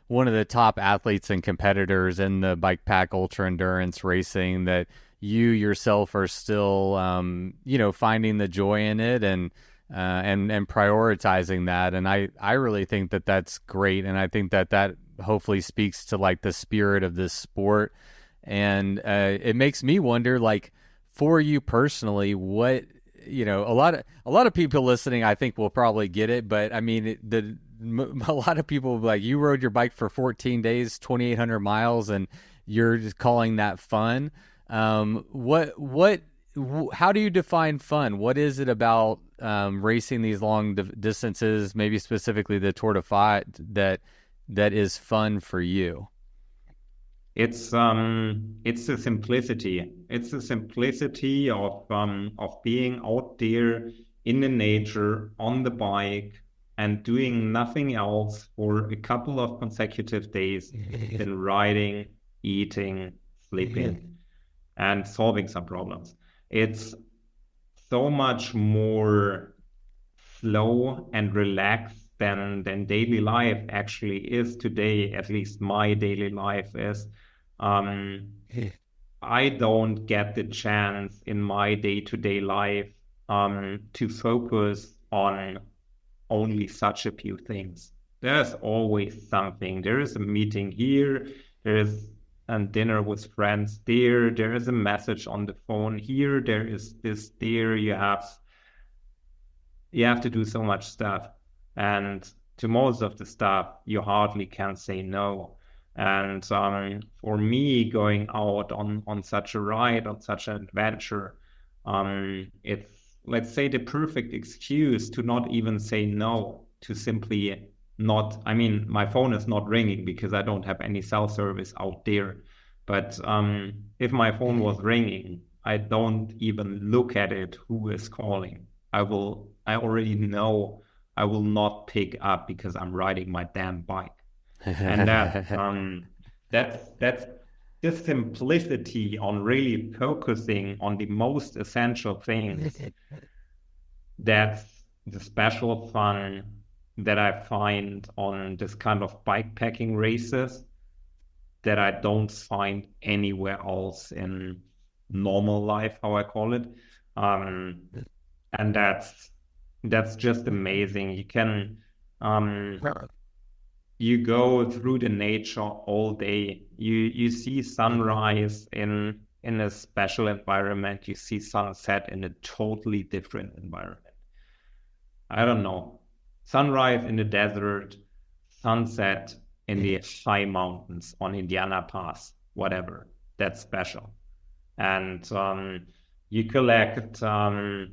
one of the top athletes and competitors in the bike pack ultra endurance racing, that you yourself are still, finding the joy in it, and prioritizing that. And I really think that that's great. And I think that hopefully speaks to like the spirit of this sport. And it makes me wonder, like, for you personally, what, a lot of people listening, I think, will probably get it. But I mean, a lot of people, like, you rode your bike for 14 days, 2,800 miles, and you're just calling that fun. How do you define fun? What is it about racing these long distances, maybe specifically the Tour de Five, that is fun for you? It's the simplicity. It's the simplicity of being out there in the nature on the bike and doing nothing else for a couple of consecutive days than riding, eating, sleeping. and solving some problems. It's so much more slow and relaxed than daily life actually is today. At least my daily life is. I don't get the chance in my day-to-day life to focus on only such a few things. There's always something. There is a meeting here, there is a dinner with friends there is a message on the phone here, there is this there. You have to do so much stuff. And to most of the stuff, you hardly can say no. And for me, going out on such a ride, on such an adventure, it's, let's say, the perfect excuse to not even say no, to simply not, I mean, my phone is not ringing because I don't have any cell service out there. But if my phone was ringing, I don't even look at it, who is calling. I already know I will not pick up because I'm riding my damn bike. And that's the simplicity on really focusing on the most essential things. That's the special fun that I find on this kind of bikepacking races that I don't find anywhere else in normal life, how I call it. And that's just amazing. You can you go through the nature all day. You see sunrise in a special environment. You see sunset in a totally different environment. I don't know. Sunrise in the desert, sunset in the high mountains on Indiana Pass, whatever. That's special. And you collect the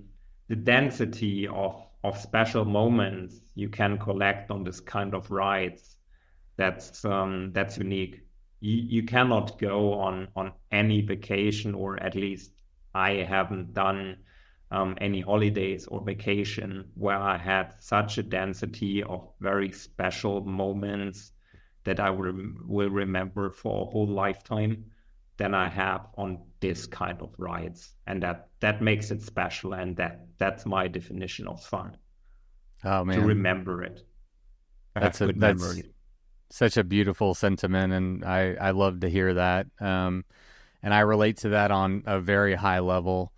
density of special moments you can collect on this kind of rides. That's unique. You cannot go on any vacation, or at least I haven't done any holidays or vacation where I had such a density of very special moments that I will remember for a whole lifetime than I have on this kind of rides. And that makes it special, and that's my definition of fun. Oh man, to remember it. That's such a beautiful sentiment, and I love to hear that. And I relate to that on a very high level.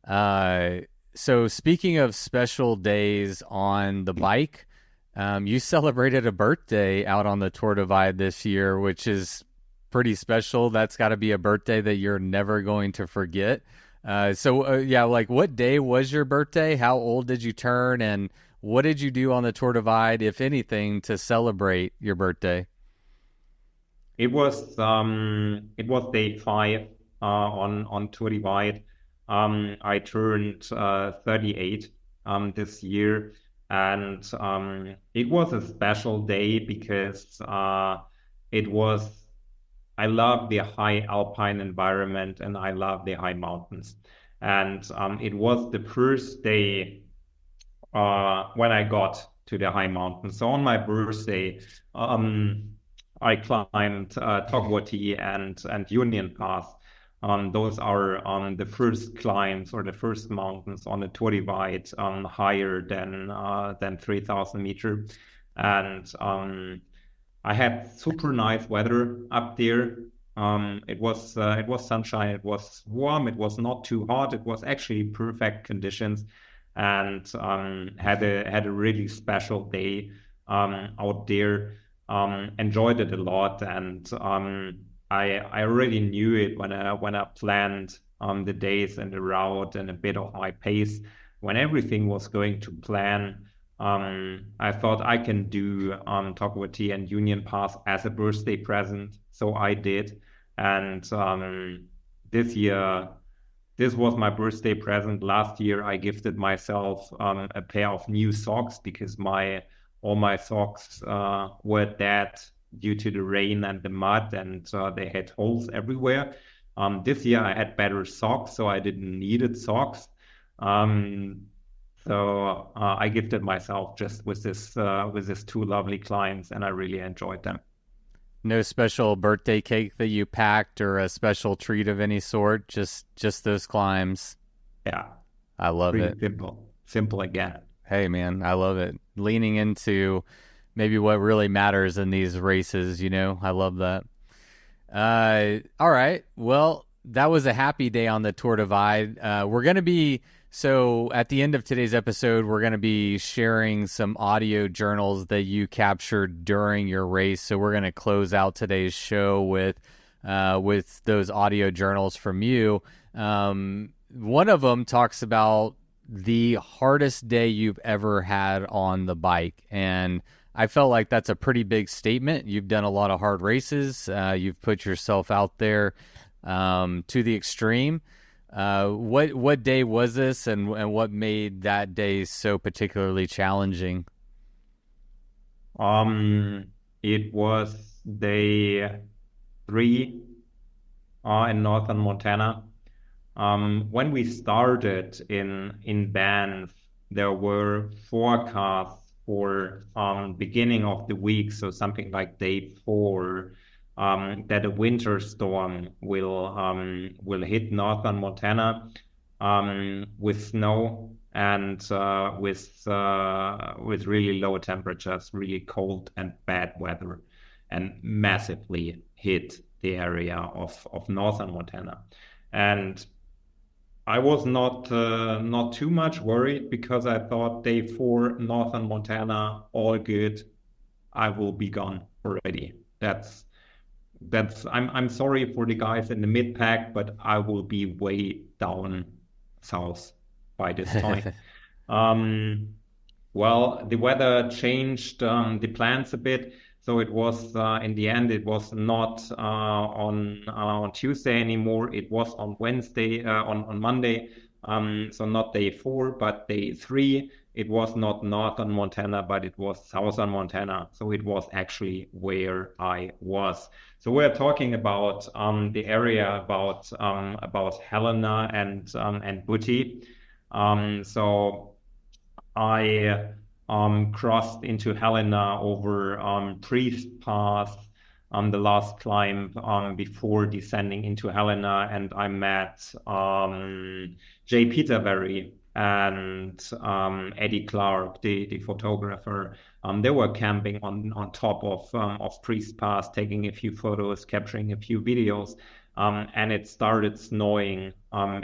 So speaking of special days on the bike, you celebrated a birthday out on the Tour Divide this year, which is pretty special. That's got to be a birthday that you're never going to forget. Like, what day was your birthday? How old did you turn? And what did you do on the Tour Divide, if anything, to celebrate your birthday? It was day 5 on Tour Divide. I turned 38 this year, and it was a special day because I love the high alpine environment and I love the high mountains. And it was the first day when I got to the high mountains. So on my birthday, I climbed Togwati and Union Pass. Those are the first climbs or the first mountains on the Tour Divide, higher than 3,000 meters. And I had super nice weather up there. It was sunshine. It was warm. It was not too hot. It was actually perfect conditions, and had a really special day out there. Enjoyed it a lot, and I already knew it when I planned the days and the route and a bit of my pace. When everything was going to plan, I thought I can do Togwati and Union Pass as a birthday present, so I did. And this year, this was my birthday present. Last year, I gifted myself a pair of new socks because all my socks were dead due to the rain and the mud, and they had holes everywhere. This year, I had better socks, so I didn't need socks. So I gifted myself just with this 2 lovely clients, and I really enjoyed them. No special birthday cake that you packed or a special treat of any sort, just those climbs. Yeah, I love pretty it. simple again. Hey man, I love it. Leaning into maybe what really matters in these races, I love that. All right. Well, that was a happy day on the Tour Divide. We're going to be, so at the end of today's episode, we're going to be sharing some audio journals that you captured during your race. So we're going to close out today's show with those audio journals from you. One of them talks about the hardest day you've ever had on the bike. And I felt like that's a pretty big statement. You've done a lot of hard races. You've put yourself out there to the extreme. What day was this, and what made that day so particularly challenging? It was day 3 in northern Montana. When we started in Banff, there were forecasts for beginning of the week, so something like day 4, that a winter storm will hit northern Montana with snow and with really low temperatures, really cold and bad weather, and massively hit the area of northern Montana. And I was not too much worried because I thought day 4, northern Montana, all good. I will be gone already. I'm sorry for the guys in the mid pack, but I will be way down south by this time. Well, the weather changed the plans a bit. So it was in the end, it was not on Tuesday anymore. It was on Wednesday, on Monday. So not day 4, but day 3. It was not northern Montana, but it was southern Montana. So it was actually where I was. So we're talking about the area about Helena and Butte. So I crossed into Helena over Priest Pass on the last climb before descending into Helena, and I met Jay Peterberry and Eddie Clark, the photographer. They were camping on top of Priest Pass, taking a few photos, capturing a few videos, and it started snowing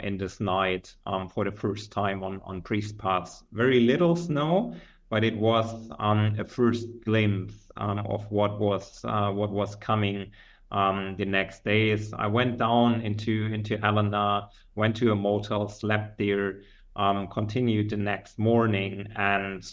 in this night for the first time on Priest Pass. Very little snow, but it was a first glimpse of what was coming the next days. I went down into Helena, went to a motel, slept there, continued the next morning, and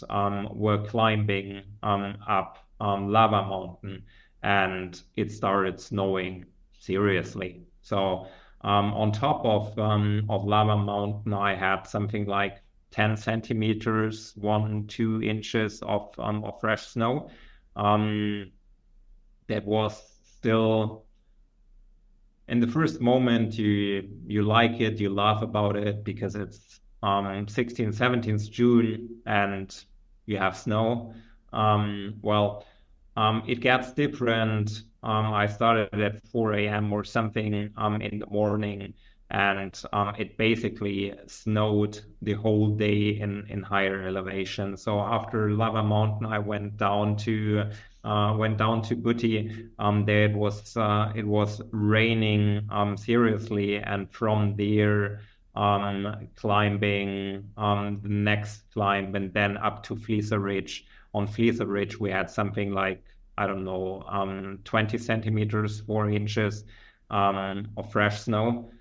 were climbing up Lava Mountain, and it started snowing seriously. So on top of Lava Mountain, I had something like 10 centimeters, 1-2 inches of fresh snow. That was still, in the first moment, you like it, you laugh about it because it's 16th, 17th June and you have snow. It gets different. I started at 4 a.m. or something in the morning, and it basically snowed the whole day in higher elevation. So after Lava Mountain, I went down to Butte. There it was raining seriously, and from there climbing the next climb and then up to Fleecer Ridge. On Fleecer Ridge, we had something like, I don't know, 20 centimeters, 4 inches of fresh snow.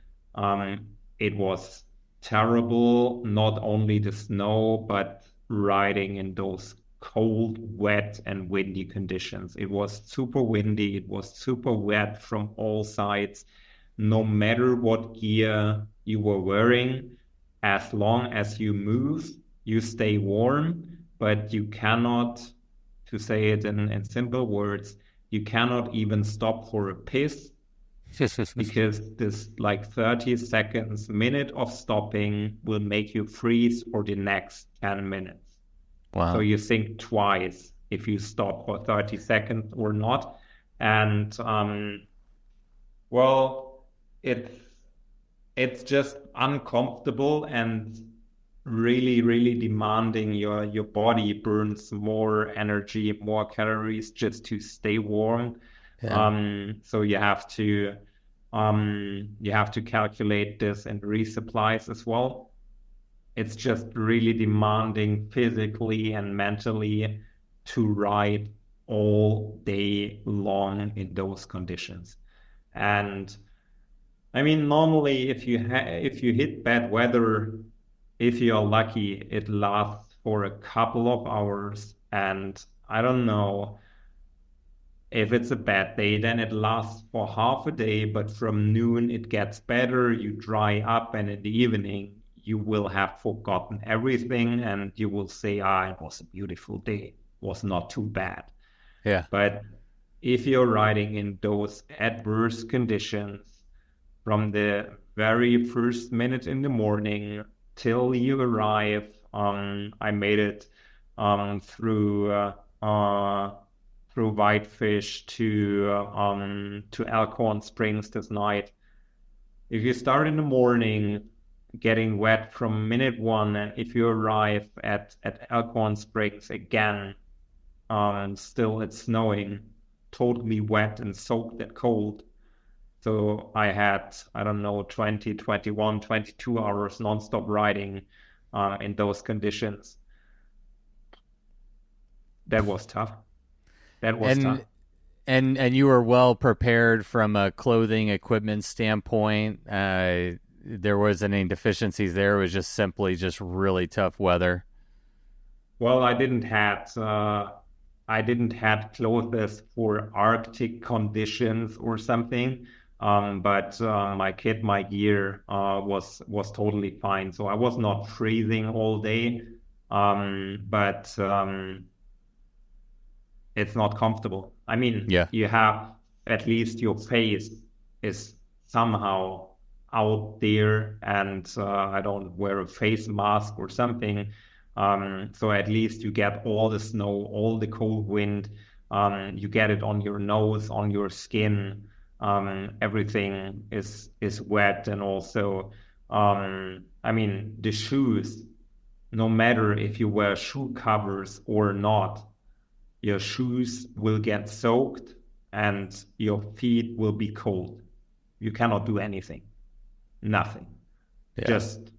It was terrible, not only the snow, but riding in those cold, wet, and windy conditions. It was super windy, it was super wet from all sides. No matter what gear you were wearing, as long as you move, you stay warm, but you cannot, to say it in simple words, you cannot even stop for a piss. Because this like 30 seconds, minute of stopping will make you freeze for the next 10 minutes. Wow. So you think twice if you stop for 30 seconds or not. And well, it's it's just uncomfortable and really, really demanding. Your body burns more energy, more calories just to stay warm. Yeah. So you have to calculate this in resupplies as well. It's just really demanding physically and mentally to ride all day long in those conditions. And I mean, normally if you hit bad weather, if you're lucky, it lasts for a couple of hours. And I don't know if it's a bad day, then it lasts for half a day, but from noon it gets better, you dry up, and in the evening you will have forgotten everything and you will say, ah, it was a beautiful day, it was not too bad. Yeah. But if you're riding in those adverse conditions from the very first minute in the morning till you arrive, I made it through Whitefish to Elkhorn Springs this night. If you start in the morning getting wet from minute one, and if you arrive at Elkhorn Springs again, still it's snowing, totally wet and soaked and cold. So I had, I don't know, 20, 21, 22 hours nonstop riding in those conditions. That was tough. That was tough. And you were well prepared from a clothing equipment standpoint. There wasn't any deficiencies there. It was just simply just really tough weather. Well, I didn't have clothes for Arctic conditions or something. But my gear was totally fine. So I was not freezing all day. But it's not comfortable. I mean, Yeah. you have at least your face is somehow out there, and I don't wear a face mask or something. So at least you get all the snow, all the cold wind. You get it on your nose, on your skin. Everything is wet, and also, I mean, the shoes. No matter if you wear shoe covers or not, your shoes will get soaked and your feet will be cold. You cannot do anything. Nothing. Yeah. Just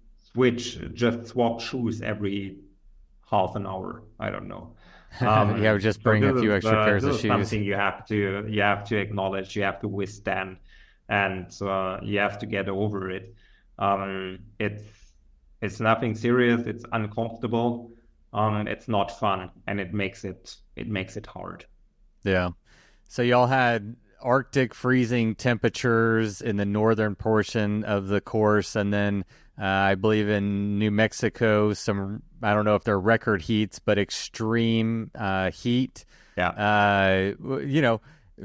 swap shoes every half an hour. I don't know. Yeah, just bring a few extra pairs of this is shoes. something you have to acknowledge, you have to withstand, and you have to get over it. It's nothing serious. It's uncomfortable. It's not fun, and it makes it hard. Yeah. So y'all had Arctic freezing temperatures in the northern portion of the course, and then I believe in New Mexico, some, I don't know if they're record heats, but extreme heat. Yeah.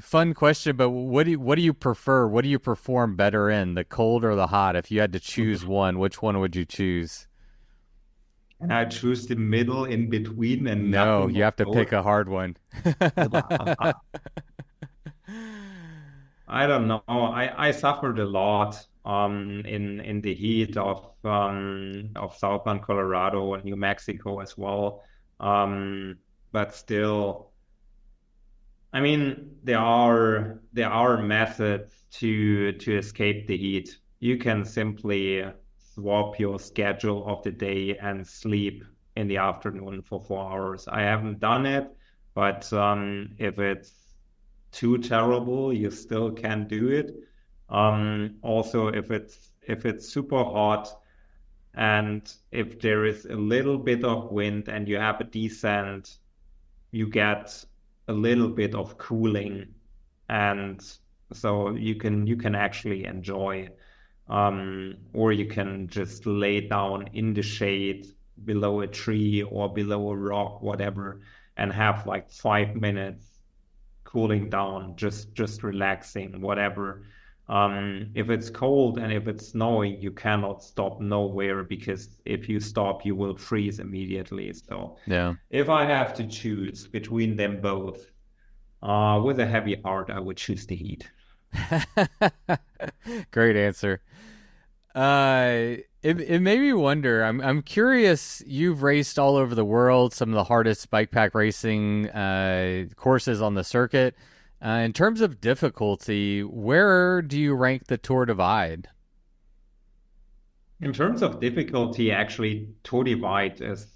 Fun question, but what do you prefer? What do you perform better in, the cold or the hot? If you had to choose one, which one would you choose? And I choose the middle in between, and No, nothing you have to both. pick a hard one. I don't know. I suffered a lot in the heat of southern Colorado and New Mexico as well. But still, I mean, there are methods to escape the heat. You can simply swap your schedule of the day and sleep in the afternoon for 4 hours. I haven't done it, but if it's too terrible, you still can do it. Also, if it's super hot and if there is a little bit of wind and you have a descent, you get a little bit of cooling, and so you can actually enjoy. Or you can just lay down in the shade below a tree or below a rock, whatever, and have like 5 minutes cooling down, just relaxing, whatever. If it's cold and if it's snowing, you cannot stop nowhere, because if you stop, you will freeze immediately. So Yeah. if I have to choose between them both, With a heavy heart, I would choose the heat. Great answer. It made me wonder. I'm curious. You've raced all over the world, some of the hardest bike pack racing courses on the circuit. In terms of difficulty, where do you rank the Tour Divide? In terms of difficulty, actually, Tour Divide is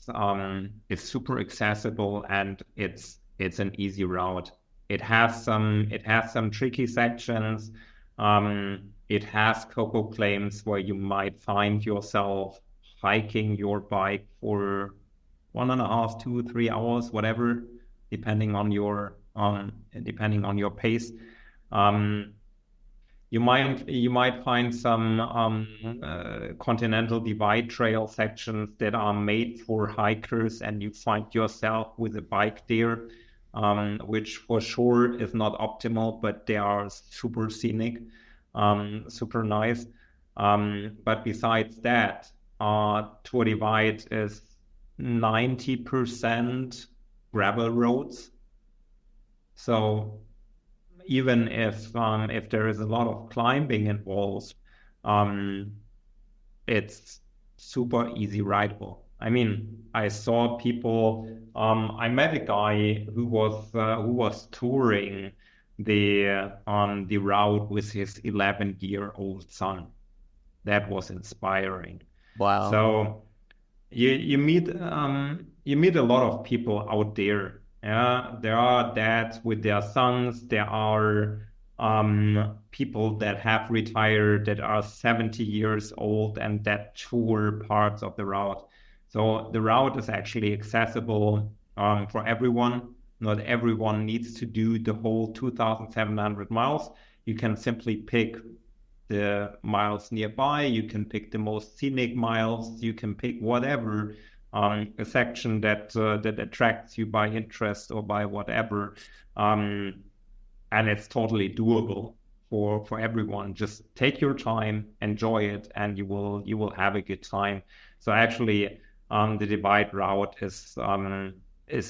super accessible and it's an easy route. It has some tricky sections. It has cocoa claims where you might find yourself hiking your bike for 1.5, 2, 3 hours, whatever, depending on your pace. Um, you might find some continental divide trail sections that are made for hikers, and you find yourself with a bike there, which for sure is not optimal, but they are super scenic, super nice. But besides that, Tour Divide is 90% gravel roads. So even if there is a lot of climbing involved, um, it's super easy rideable. I mean, I saw people. I met a guy who was touring the route with his 11-year-old son. That was inspiring. Wow. So you meet a lot of people out there. Yeah, there are dads with their sons. There are people that have retired that are 70 years old and that tour parts of the route. So the route is actually accessible for everyone. Not everyone needs to do the whole 2,700 miles. You can simply pick the miles nearby. You can pick the most scenic miles. You can pick whatever a section that attracts you by interest or by whatever, and it's totally doable for everyone. Just take your time, enjoy it, and you will have a good time. So actually, the divide route is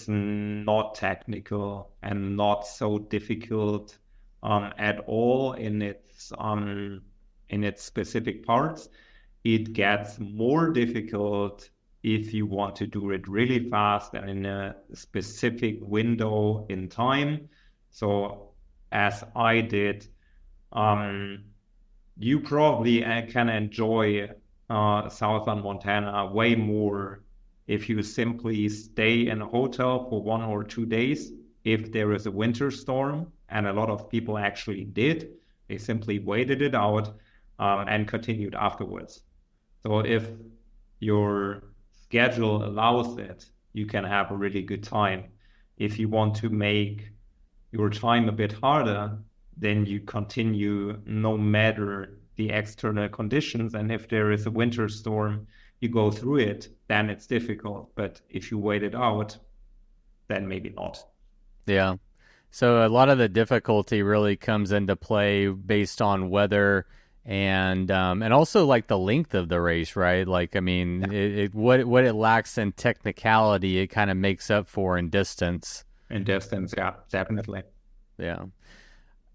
not technical and not so difficult at all in its specific parts. It gets more difficult if you want to do it really fast and in a specific window in time. So as I did, um, you probably can enjoy southern Montana way more if you simply stay in a hotel for 1 or 2 days. If there is a winter storm, and a lot of people actually did, they simply waited it out and continued afterwards. So if your schedule allows it, you can have a really good time. If you want to make your time a bit harder, then you continue no matter the external conditions. And if there is a winter storm, you go through it, then it's difficult. But if you wait it out, then maybe not. Yeah. So a lot of the difficulty really comes into play based on weather and also like the length of the race, right? Like, I mean, what it lacks in technicality, it kind of makes up for in distance. In distance, yeah, definitely. Yeah.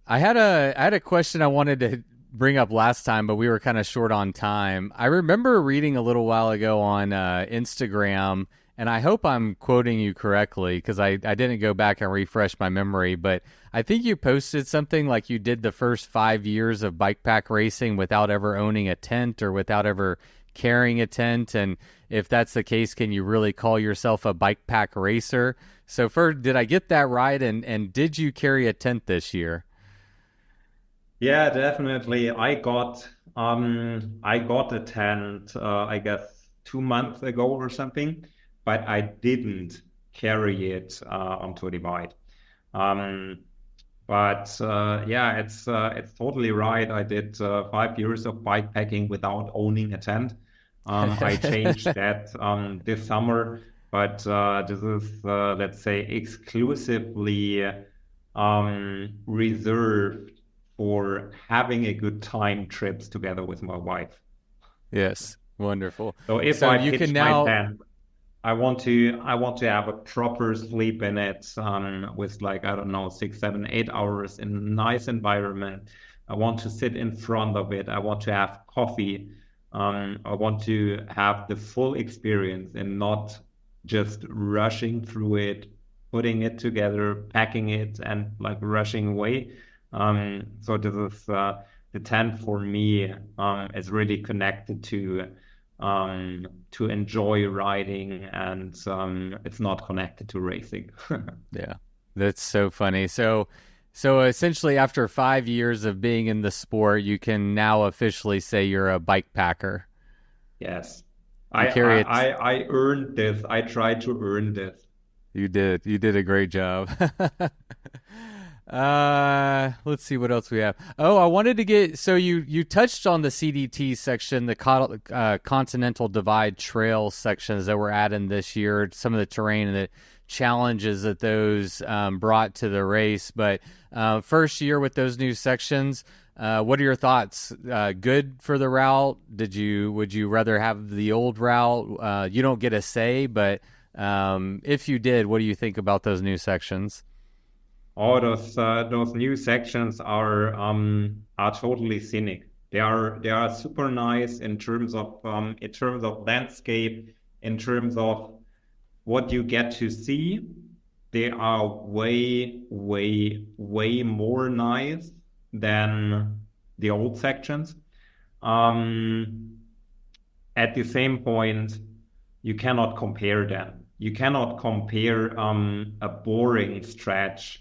I had a question I wanted to bring up last time, but we were kind of short on time. I remember reading a little while ago on Instagram, and I hope I'm quoting you correctly because I didn't go back and refresh my memory, but I think you posted something like you did the first 5 years of bike pack racing without ever owning a tent or without ever carrying a tent. And if that's the case, can you really call yourself a bike pack racer? So first, did I get that right? And did you carry a tent this year? Yeah, definitely. I got a tent, I guess 2 months ago or something, but I didn't carry it onto a divide. Um, but yeah, it's totally right. I did 5 years of bike packing without owning a tent. I changed that this summer, but this is let's say exclusively reserved for having a good time trips together with my wife. Yes, wonderful. So if So I you can pitch my now, tent, I want to have a proper sleep in it, with like, I don't know, 6, 7, 8 hours in a nice environment. I want to sit in front of it. I want to have coffee. I want to have the full experience and not just rushing through it, putting it together, packing it, and like rushing away. So this is the tent for me, is really connected to enjoy riding, and it's not connected to racing. Yeah, that's so funny. So essentially, after 5 years of being in the sport, you can now officially say you're a bike packer. Yes. You I, carry I it. I I earned this. I tried to earn this. You did. You did a great job. Let's see what else we have. Oh, I wanted to get so you touched on the CDT section, the Continental Divide Trail sections that were added this year, some of the terrain and the challenges that those brought to the race. But first year with those new sections, what are your thoughts? Good for the route? Would you rather have the old route? You don't get a say, but if you did, what do you think about those new sections? All those new sections are totally scenic. They are super nice in terms of landscape, in terms of what you get to see. They are way, way, way more nice than the old sections. Um, at the same point, you cannot compare them. You cannot compare a boring stretch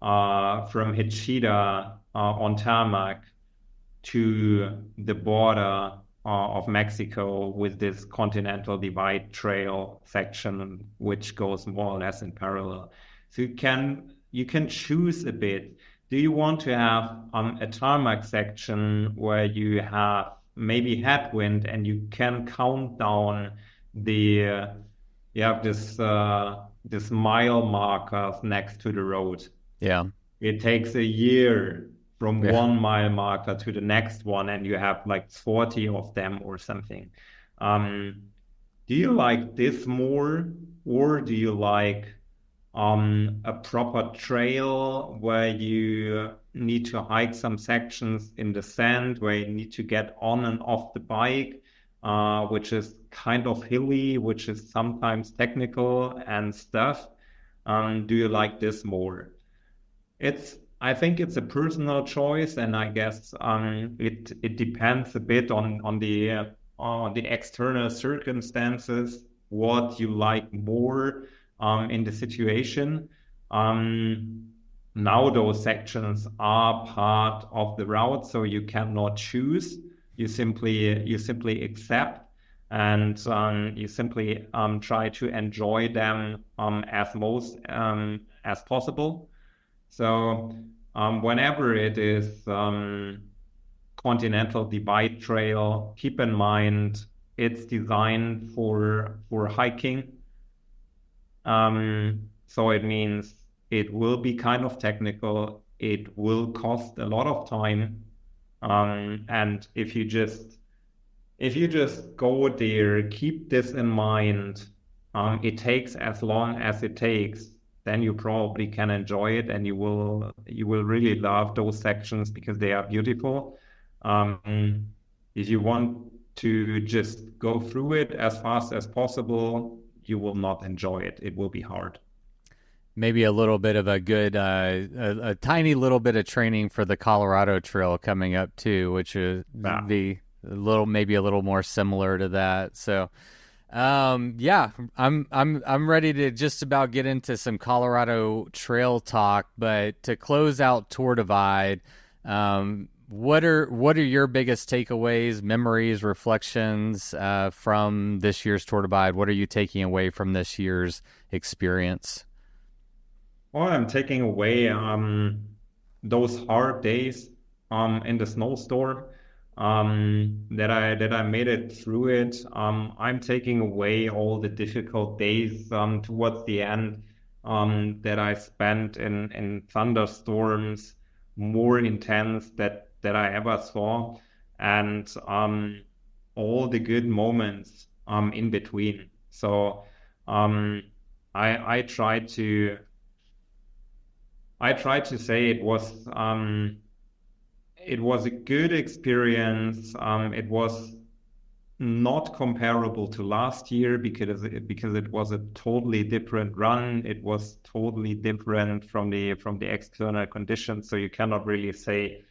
from Hachita on tarmac to the border of Mexico with this Continental Divide Trail section, which goes more or less in parallel. So you can choose a bit. Do you want to have a tarmac section where you have maybe headwind and you can count down the you have this mile markers next to the road. Yeah, It takes a year from yeah. 1 mile marker to the next one, and you have like 40 of them or something. Um, do you like this more, or do you like a proper trail where you need to hike some sections in the sand, where you need to get on and off the bike, which is kind of hilly, which is sometimes technical and stuff? Do you like this more? I think it's a personal choice, and I guess it depends a bit on the external circumstances, what you like more in the situation. Um, Now those sections are part of the route, so you cannot choose. You simply accept, and you simply try to enjoy them as most as possible. So whenever it is Continental Divide Trail, keep in mind it's designed for hiking. So it means it will be kind of technical. It will cost a lot of time. And if you just go there, keep this in mind. It takes as long as it takes, then you probably can enjoy it, and you will really love those sections because they are beautiful. If you want to just go through it as fast as possible, you will not enjoy it. It will be hard. Maybe a little bit of a good, a tiny little bit of training for the Colorado Trail coming up too, which would Yeah. be maybe a little more similar to that. So, yeah, I'm ready to just about get into some Colorado Trail talk, but to close out Tour Divide, what are your biggest takeaways, memories, reflections from this year's Tour Divide? What are you taking away from this year's experience? Well, I'm taking away those hard days in the snowstorm, that I made it through it. I'm taking away all the difficult days towards the end, that I spent in thunderstorms more intense that I ever saw, and all the good moments in between. So I tried to say it was a good experience. It was not comparable to last year because it was a totally different run. It was totally different from the external conditions. So you cannot really say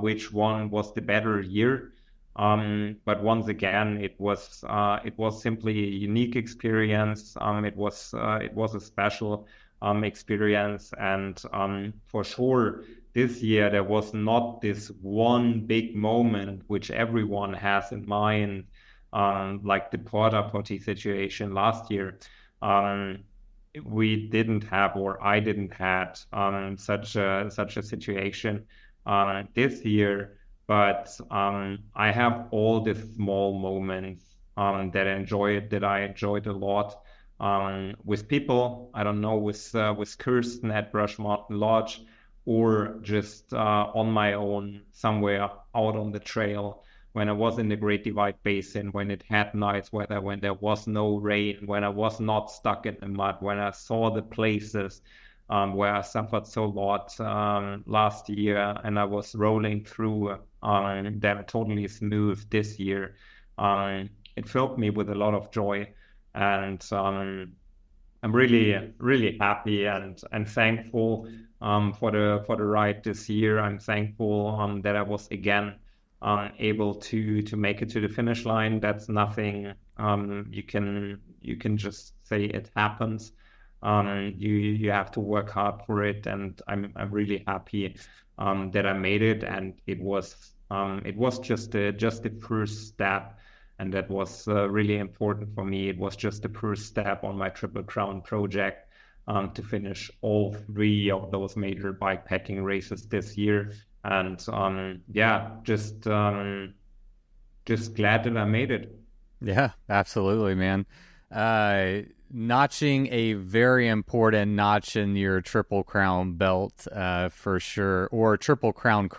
which one was the better year. But once again, it was simply a unique experience. It was a special experience, and for sure, this year there was not this one big moment which everyone has in mind, like the porta potty situation last year. We didn't have, or I didn't had such a situation this year. But I have all the small moments that I enjoyed a lot with people. I don't know, with Kirsten at Brush Mountain Lodge, or just on my own somewhere out on the trail when I was in the Great Divide Basin, when it had nice weather, when there was no rain, when I was not stuck in the mud, when I saw the places where I suffered so a lot last year, and I was rolling through them totally smooth this year. It filled me with a lot of joy, and I'm really, really happy and thankful for the ride this year. I'm thankful that I was again able to make it to the finish line. That's nothing you can just say it happens. You have to work hard for it, and I'm really happy that I made it. And it was just the first step, and that was really important for me. It was just the first step on my Triple Crown project to finish all 3 of those major bikepacking races this year. And just glad that I made it. Yeah, absolutely, man. Notching a very important notch in your Triple Crown belt, for sure, or Triple Crown,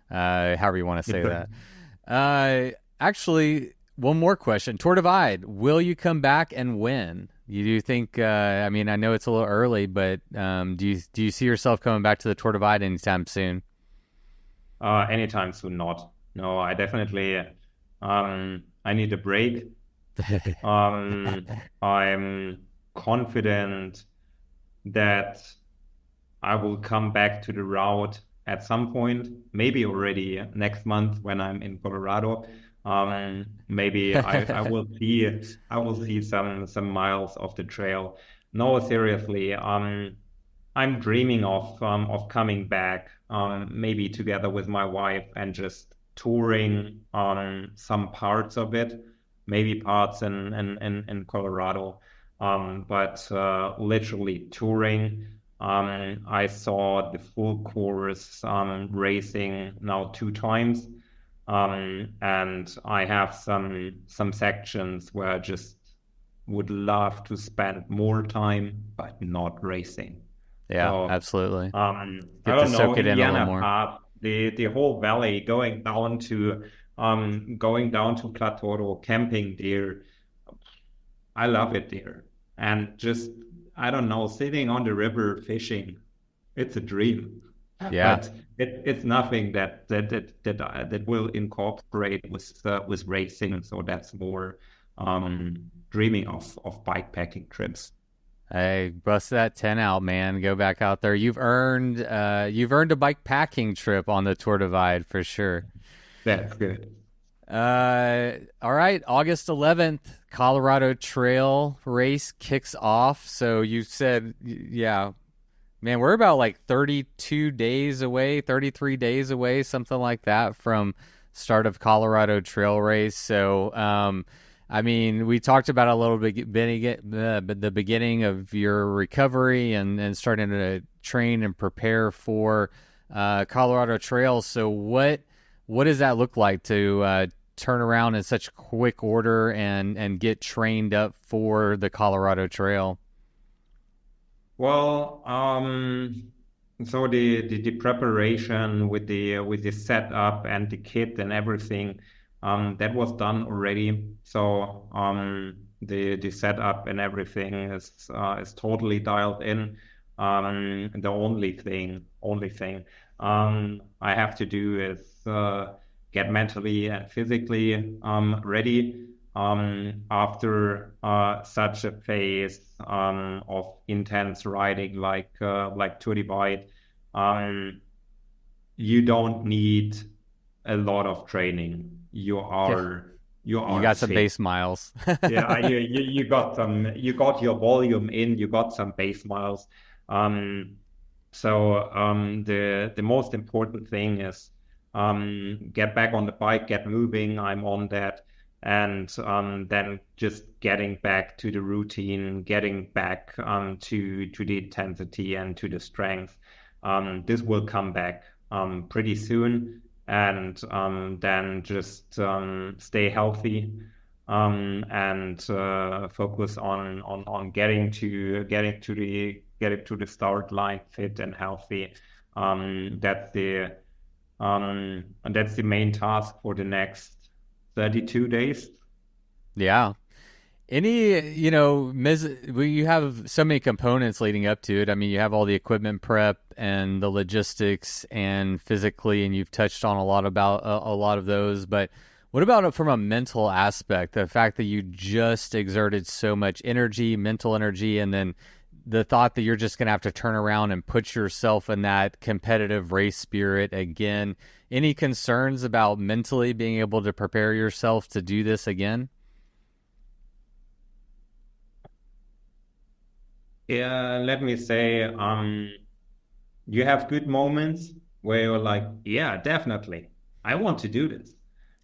however you want to say that. Actually, one more question. Tour Divide, will you come back and win? You do think, I mean, I know it's a little early, but do you see yourself coming back to the Tour Divide anytime soon? Anytime soon, not. No, I definitely, I need a break. I'm confident that I will come back to the route at some point, maybe already next month when I'm in Colorado. Maybe I will see some miles of the trail. No, seriously, I'm dreaming of coming back, maybe together with my wife, and just touring some parts of it, maybe parts in Colorado, but literally touring. I saw the full course racing now 2 times, and I have some sections where I just would love to spend more time, but not racing. Yeah, So, absolutely. I Get to don't know, soak it in a little Indiana more. Pass, the whole valley going down to Platoro, camping there. I love it there. And just, I don't know, sitting on the river fishing, it's a dream. Yeah. But it's nothing that will incorporate with racing. So that's more dreaming of bikepacking trips. Hey, bust that 10 out, man. Go back out there. You've earned a bikepacking trip on the Tour Divide for sure. That's good. All right, August 11th, Colorado Trail race kicks off. So you said, yeah, man, we're about like 32 days away, 33 days away, something like that from start of Colorado Trail race. So, I mean, we talked about a little bit the beginning of your recovery and starting to train and prepare for Colorado Trail. So what does that look like to turn around in such quick order and get trained up for the Colorado Trail? Well, so the preparation with the setup and the kit and everything, that was done already. So the setup and everything is totally dialed in. The only thing I have to do is get mentally and physically ready after such a phase of intense riding like Tour Divide. You don't need a lot of training. You Yeah. are you You are got some fit. base miles. Yeah, you got your volume in, you got some base miles. The most important thing is get back on the bike, get moving. I'm on that, and then just getting back to the routine, getting back to the intensity and to the strength. This will come back pretty soon, and then just stay healthy and focus on getting to the start line fit and healthy. That's the main task for the next 32 days. Yeah. You have so many components leading up to it. I mean, you have all the equipment prep and the logistics and physically, and you've touched on a lot about a lot of those. But what about it from a mental aspect? The fact that you just exerted so much energy, mental energy, and then the thought that you're just going to have to turn around and put yourself in that competitive race spirit again. Any concerns about mentally being able to prepare yourself to do this again? Yeah, let me say, you have good moments where you're like, yeah, definitely, I want to do this.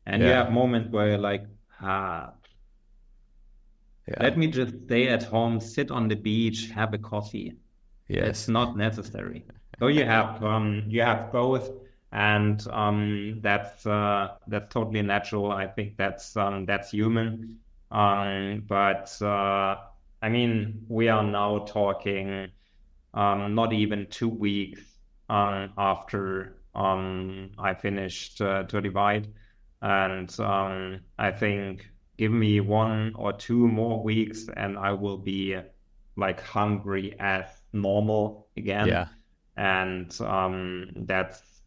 And you Yeah. have moments where you're like, ah, Yeah. let me just stay at home, sit on the beach, have a coffee. It's Yes. not necessary. So you have both, and that's totally natural. I think that's human. But I mean, we are now talking not even 2 weeks after I finished Tour Divide, and I think give me 1 or 2 more weeks, and I will be like hungry as normal again. Yeah. And that's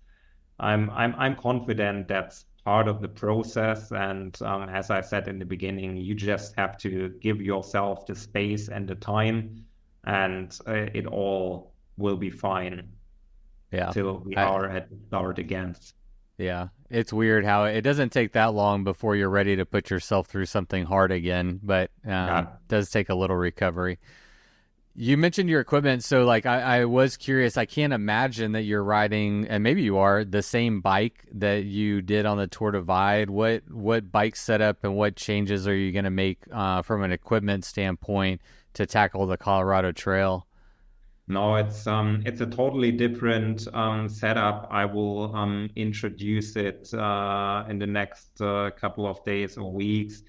I'm confident that's part of the process. And as I said in the beginning, you just have to give yourself the space and the time, and it all will be fine Yeah. till we I, are at the start again. yeah. It's weird how it doesn't take that long before you're ready to put yourself through something hard again, but Yeah. does take a little recovery. You mentioned your equipment, so like I was curious. I can't imagine that you're riding, and maybe you are, the same bike that you did on the Tour Divide. What bike setup and what changes are you going to make from an equipment standpoint to tackle the Colorado Trail? No, it's a totally different setup. I will introduce it in the next couple of days or weeks.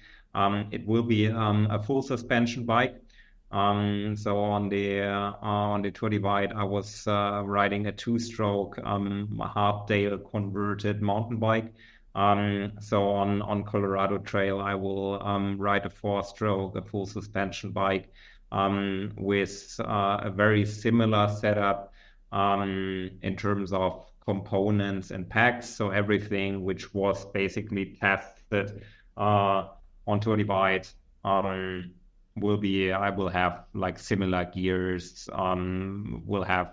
It will be a full suspension bike. So on the Tour Divide, I was riding a two-stroke hard-tail converted mountain bike. So on Colorado Trail, I will ride a four-stroke, a full suspension bike with a very similar setup in terms of components and packs. So everything which was basically tested on Tour Divide I will have like similar gears, will have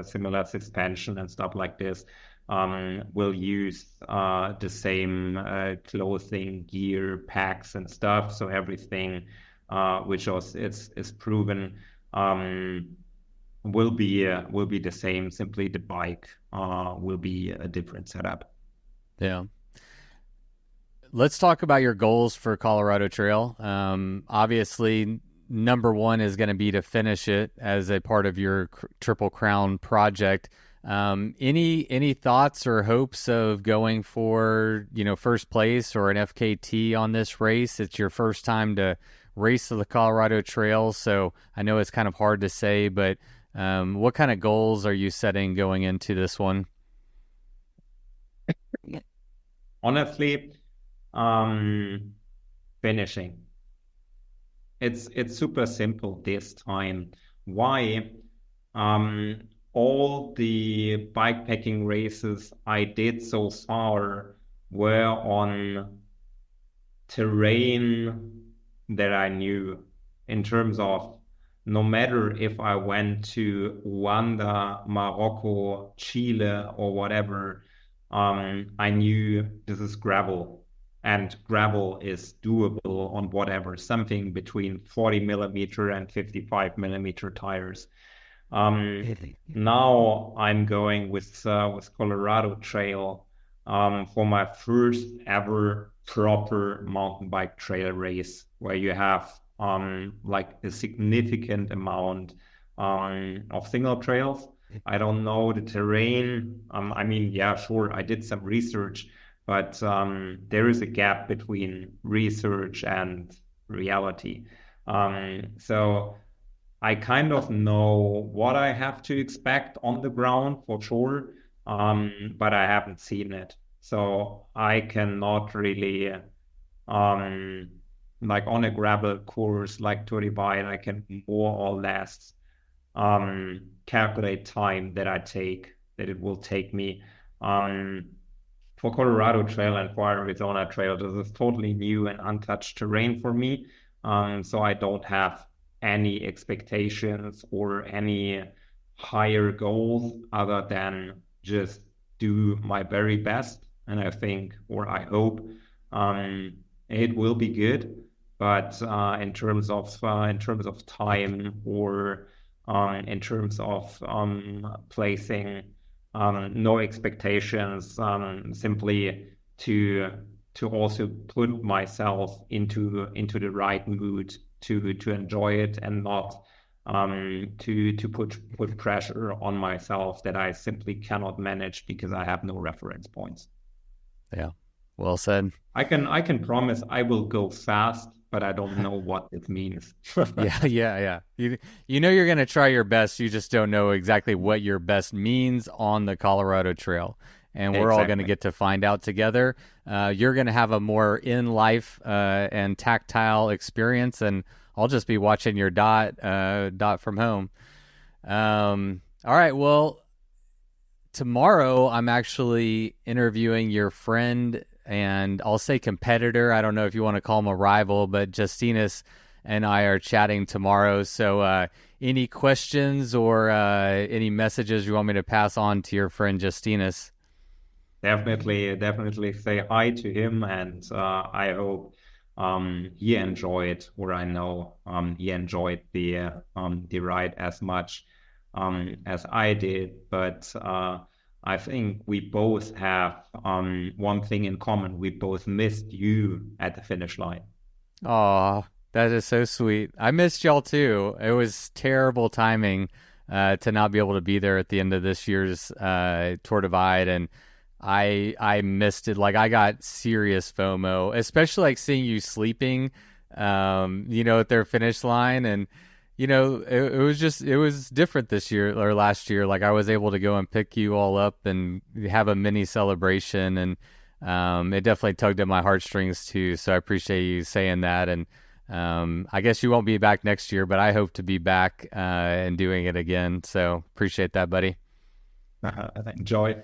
similar suspension and stuff like this. We'll use the same clothing, gear, packs and stuff. So everything which is proven will be the same. Simply the bike will be a different setup. Yeah. Let's talk about your goals for Colorado Trail. Obviously, number one is going to be to finish it as a part of your Triple Crown project. Any thoughts or hopes of going for first place or an FKT on this race? It's your first time to race to the Colorado Trail, so I know it's kind of hard to say, but what kind of goals are you setting going into this one? Honestly, finishing. it's super simple this time. Why? All the bikepacking races I did so far were on terrain that I knew, in terms of no matter if I went to Rwanda, Morocco, Chile, or whatever, I knew this is gravel. And gravel is doable on whatever, something between 40 millimeter and 55 millimeter tires. Now I'm going with Colorado Trail for my first ever proper mountain bike trail race, where you have like a significant amount of single trails. I don't know the terrain. I mean, yeah, sure, I did some research, but there is a gap between research and reality. So I kind of know what I have to expect on the ground for sure, but I haven't seen it. So I cannot really, like on a gravel course like Tour Divide, I can more or less calculate time that it will take me. For Colorado Trail and for Arizona Trail, this is totally new and untouched terrain for me. So I don't have any expectations or any higher goals other than just do my very best. And I think, or I hope, it will be good. But in terms of time, or in terms of placing, no expectations, simply to also put myself into the right mood to enjoy it, and not to put pressure on myself that I simply cannot manage because I have no reference points. Yeah, well said. I can promise I will go fast, but I don't know what it means. Yeah. You know you're going to try your best. You just don't know exactly what your best means on the Colorado Trail. And we're all going to get to find out together. You're going to have a more in-life and tactile experience, and I'll just be watching your dot from home. All right, well, tomorrow I'm actually interviewing your friend, and I'll say competitor. I don't know if you want to call him a rival, but Justinas and I are chatting tomorrow. So any questions or any messages you want me to pass on to your friend Justinas? Definitely say hi to him, and I hope he enjoyed, or I know he enjoyed the ride as much as I did. But I think we both have one thing in common. We both missed you at the finish line. Oh, that is so sweet. I missed y'all too. It was terrible timing to not be able to be there at the end of this year's Tour Divide, and I missed it. Like, I got serious FOMO, especially like seeing you sleeping, at their finish line. And, it was different this year or last year. Like, I was able to go and pick you all up and have a mini celebration. And it definitely tugged at my heartstrings too. So I appreciate you saying that. And I guess you won't be back next year, but I hope to be back and doing it again. So appreciate that, buddy. Enjoy.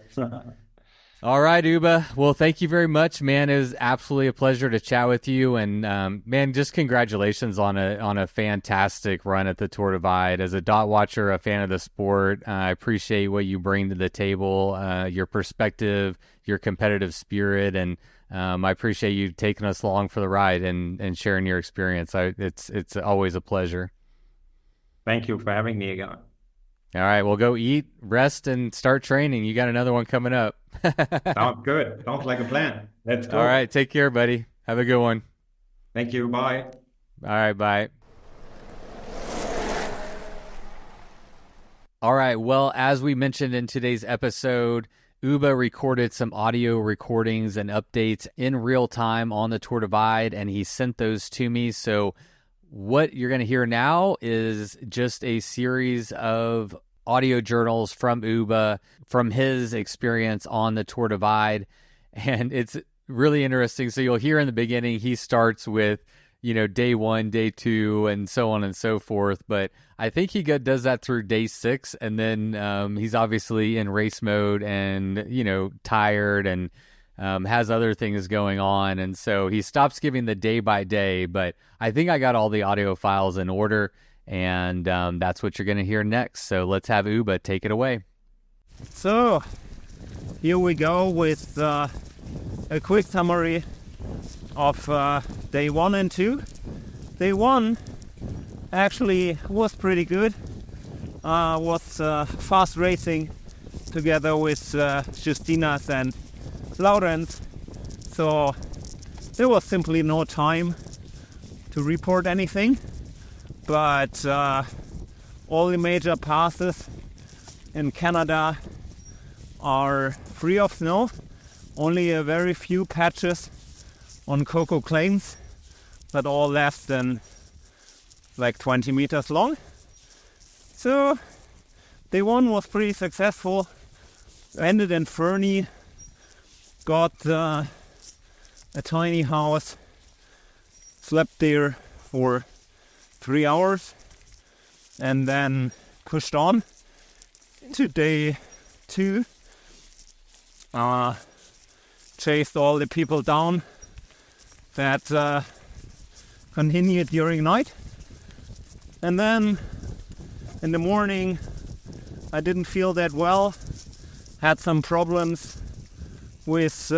All right, Uba. Well, thank you very much, man. It was absolutely a pleasure to chat with you, and man, just congratulations on a fantastic run at the Tour Divide. As a dot watcher, a fan of the sport, I appreciate what you bring to the table, your perspective, your competitive spirit, and I appreciate you taking us along for the ride and sharing your experience. It's always a pleasure. Thank you for having me again. All right, well, go eat, rest, and start training. You got another one coming up. Sounds good. Sounds like a plan. Let's go. All right, take care, buddy. Have a good one. Thank you. Bye. All right, bye. All right, well, as we mentioned in today's episode, Uba recorded some audio recordings and updates in real time on the Tour Divide, and he sent those to me. So what you're going to hear now is just a series of audio journals from Uba, from his experience on the Tour Divide. And it's really interesting. So you'll hear in the beginning, he starts with day 1, day 2, and so on and so forth. But I think he does that through day 6, and then he's obviously in race mode and, tired and has other things going on. And so he stops giving the day by day, but I think I got all the audio files in order, and that's what you're going to hear next. So let's have Uba take it away. So here we go with a quick summary of day 1 and 2. Day 1 actually was pretty good. Was fast racing together with Justinas and Lawrence, so there was simply no time to report anything, but all the major passes in Canada are free of snow. Only a very few patches on Coco Claims, but all less than like 20 meters long. So day 1 was pretty successful. Ended in Fernie, got a tiny house, slept there for 3 hours, and then pushed on into day 2. Chased all the people down that continued during night, and then in the morning I didn't feel that well, had some problems with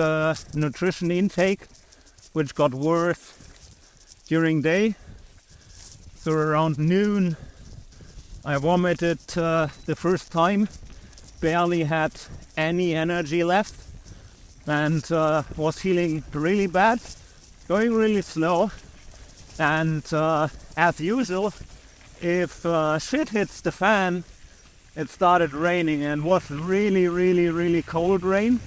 nutrition intake, which got worse during day. So around noon I vomited the first time, barely had any energy left, and was feeling really bad, going really slow. And as usual, if shit hits the fan, it started raining, and was really cold rain.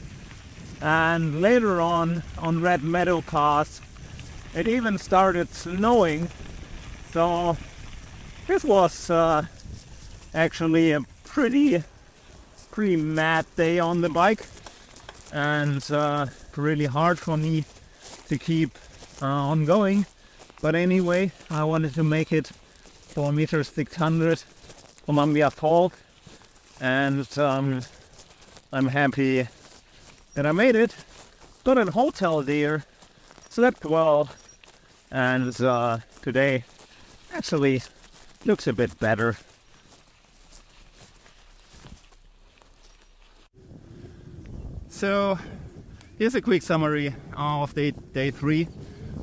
And later on Red Meadow Pass, it even started snowing. So this was actually a pretty mad day on the bike, and really hard for me to keep on going. But anyway, I wanted to make it 4 meters 600 Columbia Falls, and I'm happy that I made it. Got a hotel there, slept well, and today actually looks a bit better. So here's a quick summary of day 3,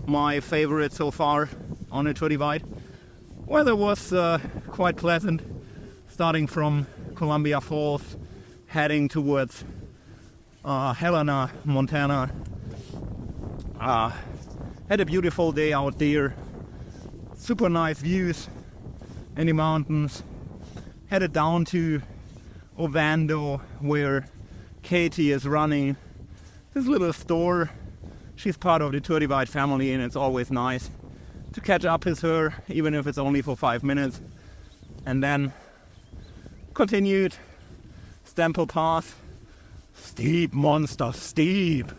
my favorite so far on a Tour Divide. Weather was quite pleasant, starting from Columbia Falls, heading towards Helena, Montana. Had a beautiful day out there, super nice views in the mountains. Headed down to Ovando, where Katie is running this little store. She's part of the Tour Divide family, and it's always nice to catch up with her, even if it's only for 5 minutes. And then continued Stemple Pass, steep monster, steep,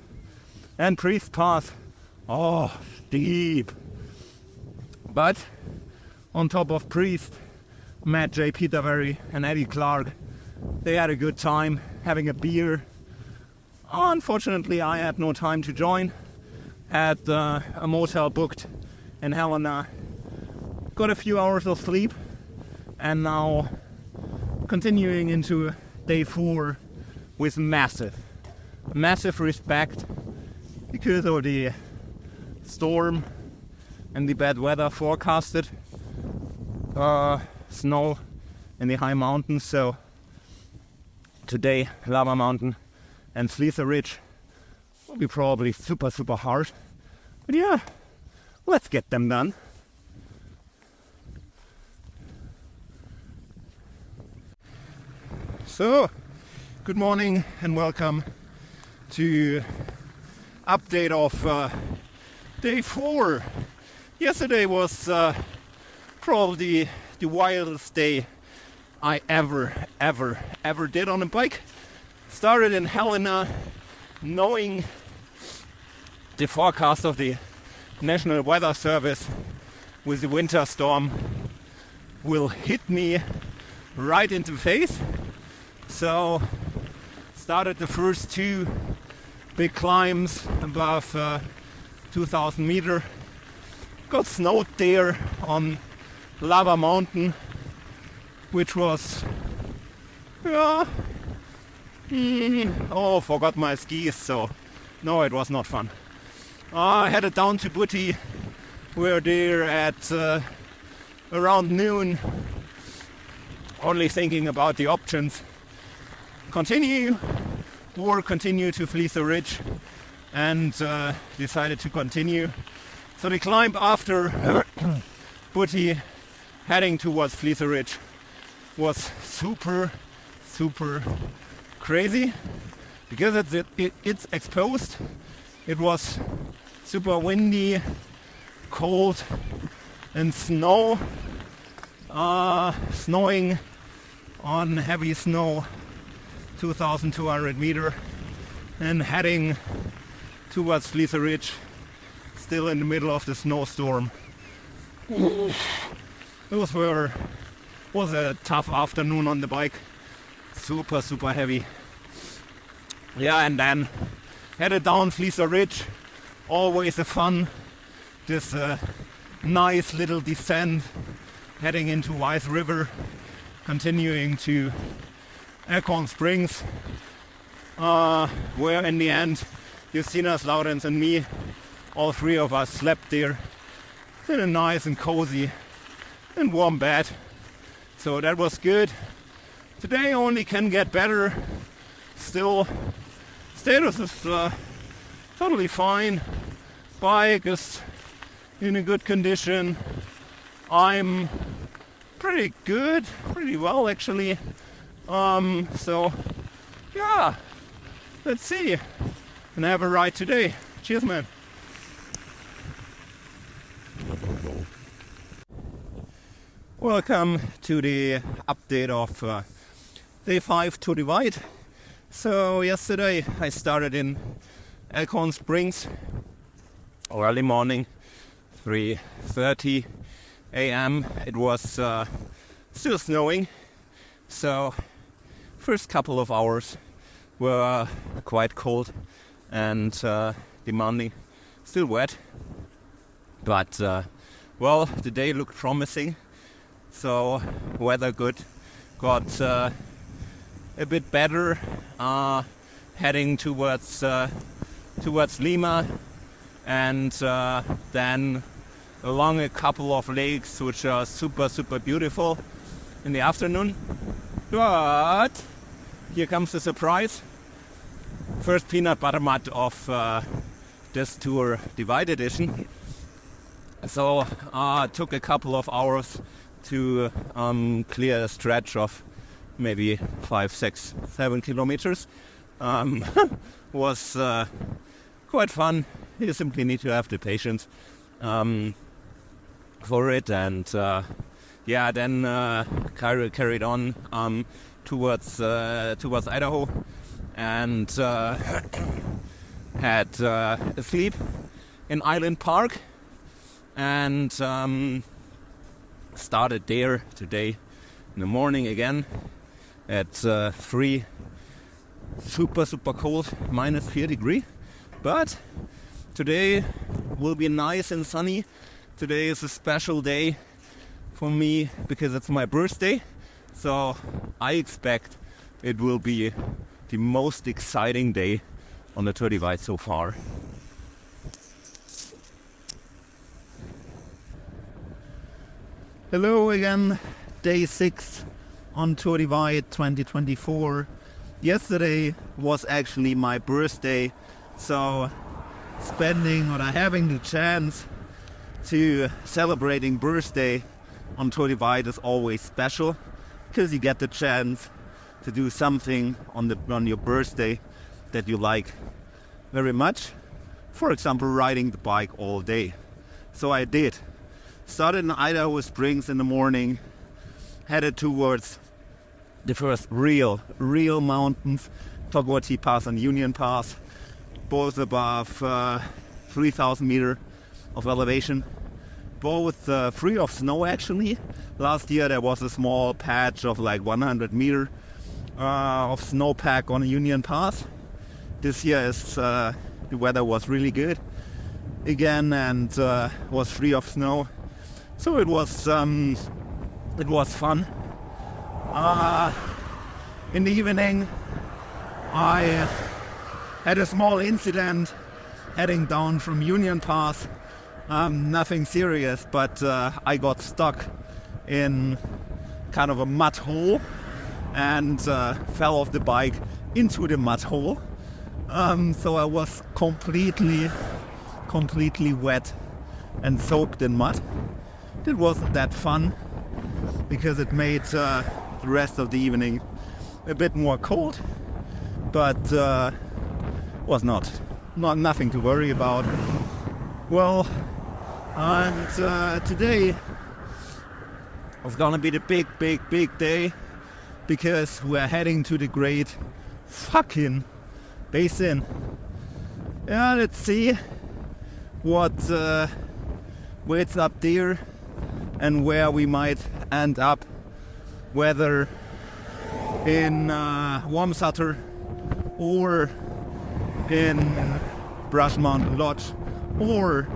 and Priest Pass, oh, steep. But on top of Priest, met Jay Peterberry and Eddie Clark. They had a good time having a beer. Unfortunately, I had no time to join. Had a motel booked in Helena. Got a few hours of sleep, and now continuing into day 4 with massive respect because of the storm and the bad weather forecasted. Snow in the high mountains, so today Lava Mountain and Sleether Ridge will be probably super hard. But yeah, let's get them done. So, good morning and welcome to update of day 4. Yesterday was probably the wildest day I ever did on a bike. Started in Helena, knowing the forecast of the National Weather Service with the winter storm will hit me right into the face. So started the first 2 big climbs above 2,000 meter. Got snowed there on Lava Mountain, which was forgot my skis, so no, it was not fun. I headed down to Butti. We're there at around noon, only thinking about the options. Continue to Fleecer Ridge, and decided to continue. So the climb after Butti heading towards Fleecer Ridge was super crazy because it's exposed. It was super windy, cold, and snowing on heavy snow, 2,200 meter, and heading towards Fleecer Ridge, still in the middle of the snowstorm. It was a tough afternoon on the bike, super heavy. Yeah, and then headed down Fleecer Ridge, always a fun. This nice little descent heading into Wise River, continuing to Acorn Springs, where in the end Justinas, Leveika and me, all 3 of us slept there in a nice and cozy and warm bed. So that was good. Today only can get better. Still, status is totally fine. Bike is in a good condition. I'm pretty well actually. So yeah, let's see and have a ride today. Cheers, man. Welcome to the update of day 5 to Divide. So yesterday I started in Acorn Springs, early morning, 3:30 a.m. It was still snowing, so first couple of hours were quite cold and demanding, still wet, but well, the day looked promising, so weather good, got a bit better, heading towards Lima, and then along a couple of lakes which are super beautiful in the afternoon. But here comes the surprise. First peanut butter mud of this tour Divide edition. So took a couple of hours to clear a stretch of maybe 5, 6, 7 kilometers. Was quite fun. You simply need to have the patience for it, and then carried on towards Idaho, and had a sleep in Island Park, and started there today in the morning again at 3, super cold, -4 degrees, but today will be nice and sunny. Today is a special day for me because it's my birthday, so I expect it will be the most exciting day on the Tour Divide so far. Hello again, day 6 on Tour Divide 2024. Yesterday was actually my birthday, so having the chance to celebrating birthday on Tour Divide is always special, because you get the chance to do something on your birthday that you like very much. For example, riding the bike all day. So I did. Started in Idaho Springs in the morning, headed towards the first real mountains, Togwati Pass and Union Pass, both above 3,000 meter, of elevation, both free of snow actually. Last year there was a small patch of like 100 meter of snowpack on Union Pass. This year the weather was really good again and was free of snow, so it was fun. In the evening I had a small incident heading down from Union Pass. Nothing serious, but I got stuck in kind of a mud hole and fell off the bike into the mud hole. So I was completely wet and soaked in mud. It wasn't that fun because it made the rest of the evening a bit more cold, but was nothing to worry about. Well, and today is gonna be the big day because we're heading to the Great fucking Basin. Yeah, let's see what waits up there and where we might end up, whether in Wamsutter or in Brush Mountain Lodge, or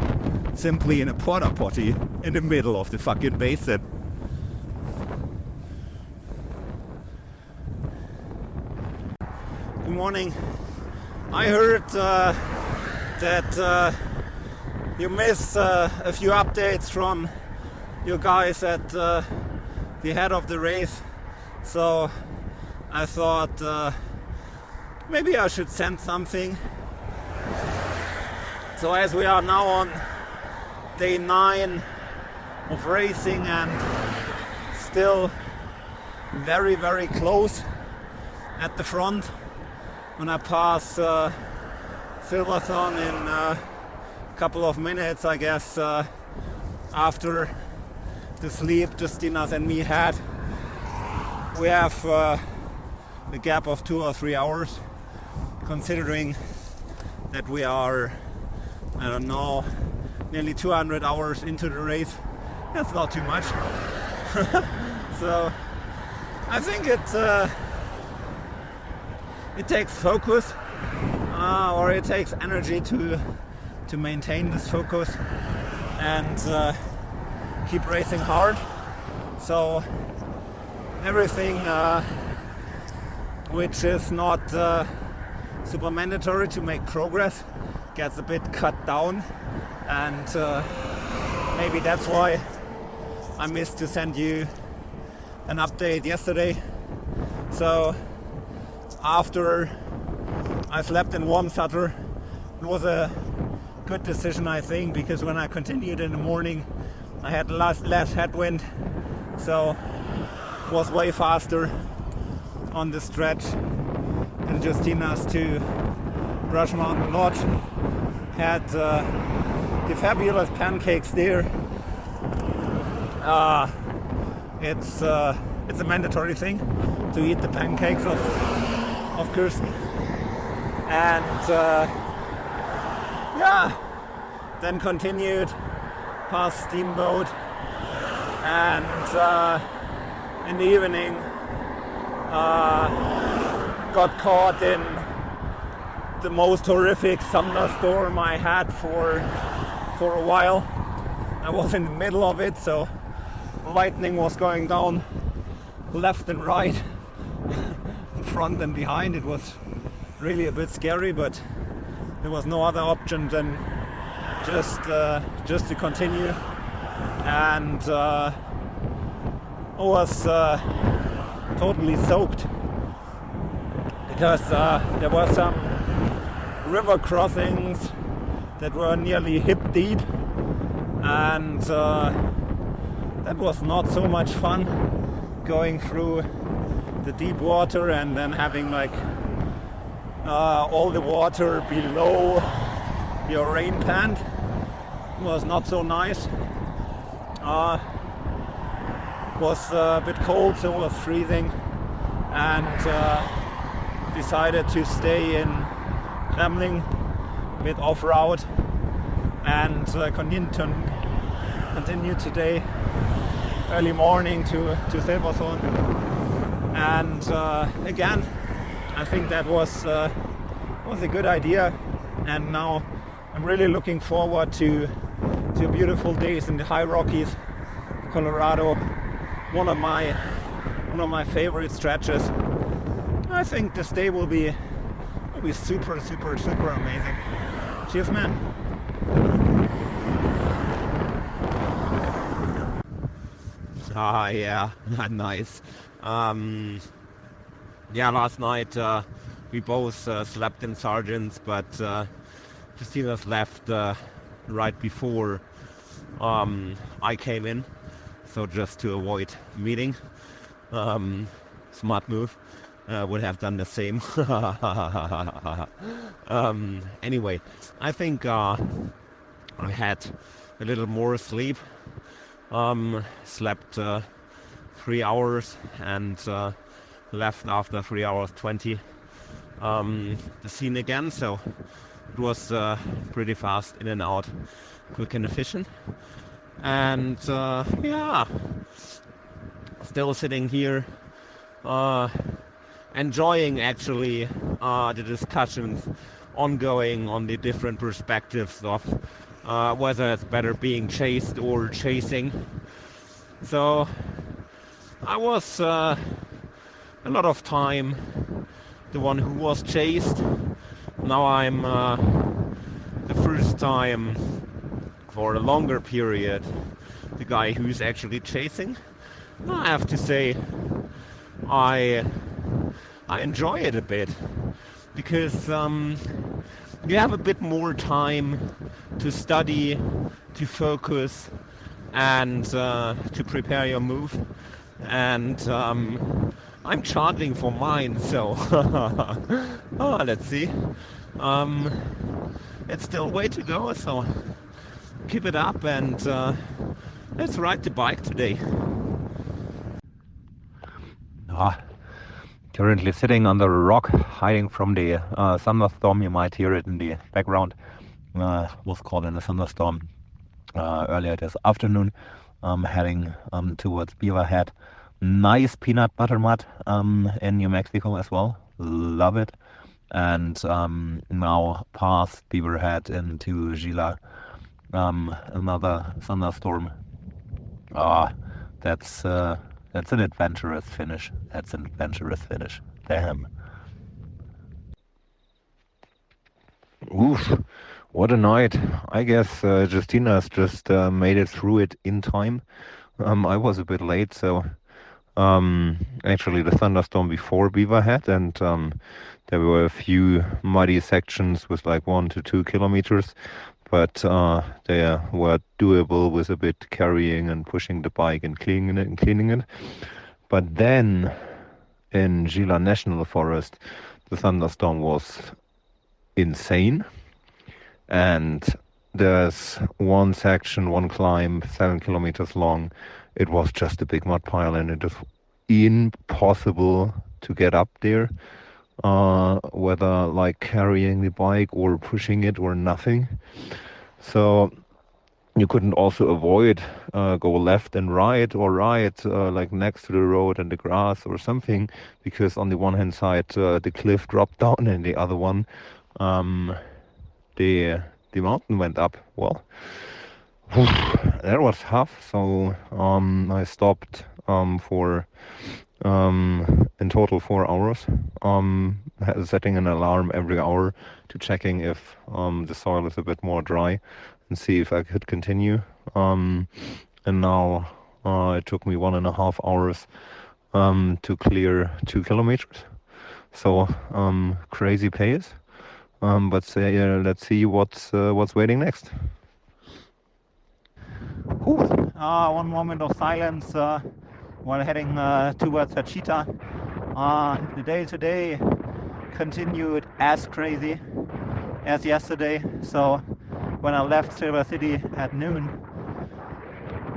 simply in a porta potty in the middle of the fucking basin. Good morning. I heard that you missed a few updates from you guys at the head of the race, so I thought maybe I should send something. So as we are now on day 9 of racing and still very close at the front, when I pass Silverthorne in a couple of minutes, I guess, after the sleep Justinas and me had, we have a gap of 2 or 3 hours, considering that we are, I don't know, nearly 200 hours into the race. That's not too much. So I think it takes focus, or it takes energy to maintain this focus and keep racing hard. So everything which is not super mandatory to make progress gets a bit cut down, and maybe that's why I missed to send you an update yesterday. So after I slept in Wamsutter, it was a good decision, I think, because when I continued in the morning I had less headwind, so it was way faster on the stretch than Justinas to Brush Mountain Lodge. Had the fabulous pancakes there. It's a mandatory thing to eat the pancakes of Kirsten. And then continued past Steamboat, and in the evening got caught in the most horrific thunderstorm I had for a while. I was in the middle of it, so lightning was going down left and right, front and behind. It was really a bit scary, but there was no other option than just to continue. And I was totally soaked because there were some river crossings that were nearly hip deep, and that was not so much fun, going through the deep water and then having like all the water below your rain pant. It was not so nice. Was a bit cold, so it was freezing, and decided to stay in Kremling, a bit off route, and continue today early morning to Silverthorne. And again, I think that was a good idea, and now I'm really looking forward to beautiful days in the high Rockies, Colorado. One of my favorite stretches. I think this day will be super amazing. Cheers, man. Yeah, nice. Last night we both slept in Sargent's, but Justinas left right before I came in, so just to avoid meeting. Smart move. Would have done the same. Anyway, I think I had a little more sleep. Slept 3 hours and left after 3 hours 20 the scene again, so it was pretty fast, in and out, quick and efficient. And still sitting here enjoying actually the discussions ongoing on the different perspectives of whether it's better being chased or chasing. So I was a lot of time the one who was chased. Now I'm the first time for a longer period the guy who's actually chasing. I have to say I enjoy it a bit, because you have a bit more time to study, to focus, and to prepare your move. And I'm charging for mine, so let's see. It's still way to go, so keep it up, and let's ride the bike today. Currently sitting under a rock, hiding from the thunderstorm. You might hear it in the background. Was caught in a thunderstorm earlier this afternoon. Heading towards Beaverhead. Nice peanut butter mud in New Mexico as well. Love it. And now past Beaverhead into Gila. Another thunderstorm. That's an adventurous finish. Damn. Oof, what a night. I guess Justinas just made it through it in time. I was a bit late, so actually the thunderstorm before Beaverhead, and there were a few muddy sections with like 1 to 2 kilometers. But they were doable with a bit carrying and pushing the bike and cleaning it. But then in Gila National Forest, the thunderstorm was insane. And there's one section, one climb, 7 kilometers long. It was just a big mud pile, and it is impossible to get up there. Whether like carrying the bike or pushing it or nothing. So you couldn't also avoid go left and right, or right like next to the road and the grass or something, because on the one hand side the cliff dropped down, and the other one the mountain went up. Well, that was tough. So I stopped for in total 4 hours, setting an alarm every hour to checking if the soil is a bit more dry and see if I could continue. And now it took me 1.5 hours to clear 2 kilometers. So crazy pace. But let's see what's waiting next. One moment of silence while heading towards Hachita. The day today continued as crazy as yesterday. So when I left Silver City at noon,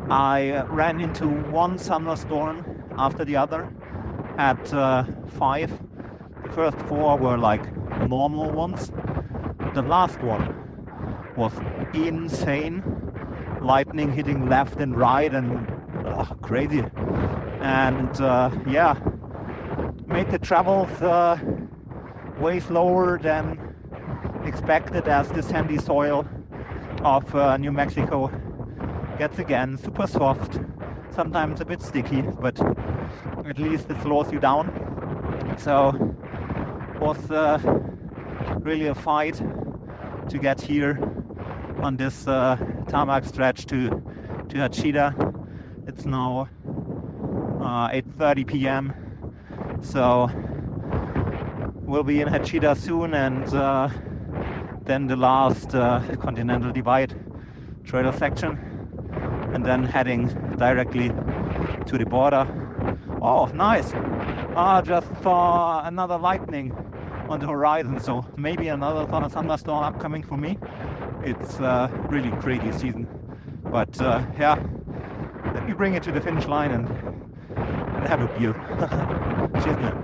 I ran into one thunderstorm after the other at 5. The first 4 were like normal ones. The last one was insane. Lightning hitting left and right and crazy. And yeah, made the travels way slower than expected, as the sandy soil of New Mexico gets again super soft, sometimes a bit sticky, but at least it slows you down. So it was really a fight to get here on this tarmac stretch to Hachita. It's now 8:30 p.m. So we'll be in Hachita soon, and then the last Continental Divide trail section, and then heading directly to the border. Oh, nice! Just saw another lightning on the horizon, so maybe another thunderstorm upcoming for me. It's really crazy season, but yeah, let me bring it to the finish line and have a beer. Cheers, man.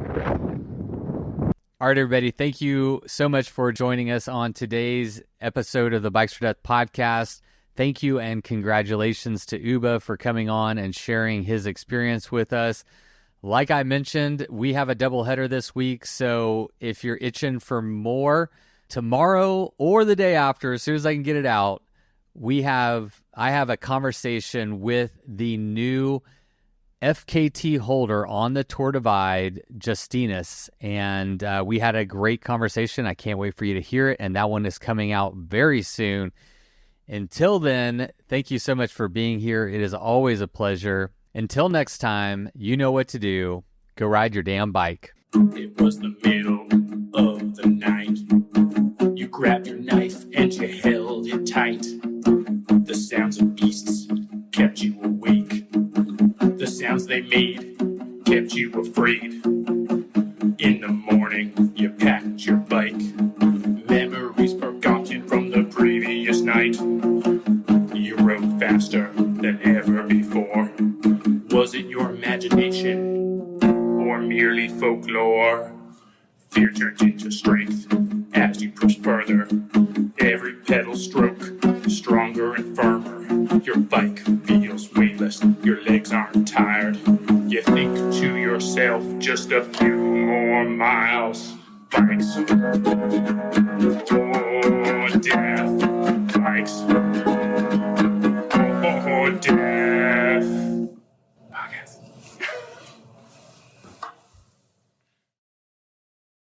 All right, everybody, thank you so much for joining us on today's episode of the Bikes for Death podcast. Thank you and congratulations to Uba for coming on and sharing his experience with us. Like I mentioned, we have a doubleheader this week, so if you're itching for more, tomorrow or the day after, as soon as I can get it out, I have a conversation with the new FKT holder on the Tour Divide, Justinas, and we had a great conversation. I can't wait for you to hear it, and that one is coming out very soon. Until then, thank you so much for being here. It is always a pleasure. Until next time, you know what to do. Go ride your damn bike. It was the middle of the night. You grabbed your knife and you held it tight. The sounds of beasts kept you awake. The sounds they made kept you afraid. In the morning, you packed your bike. Memories forgotten from the previous night. You rode faster than ever before. Was it your imagination or merely folklore? Fear turned into strength as you pushed further. Every pedal stroke stronger and firmer. Your bike feels weightless, your legs aren't tired. You think to yourself, just a few more miles. Bikes, oh death. Bikes, oh death. Podcast.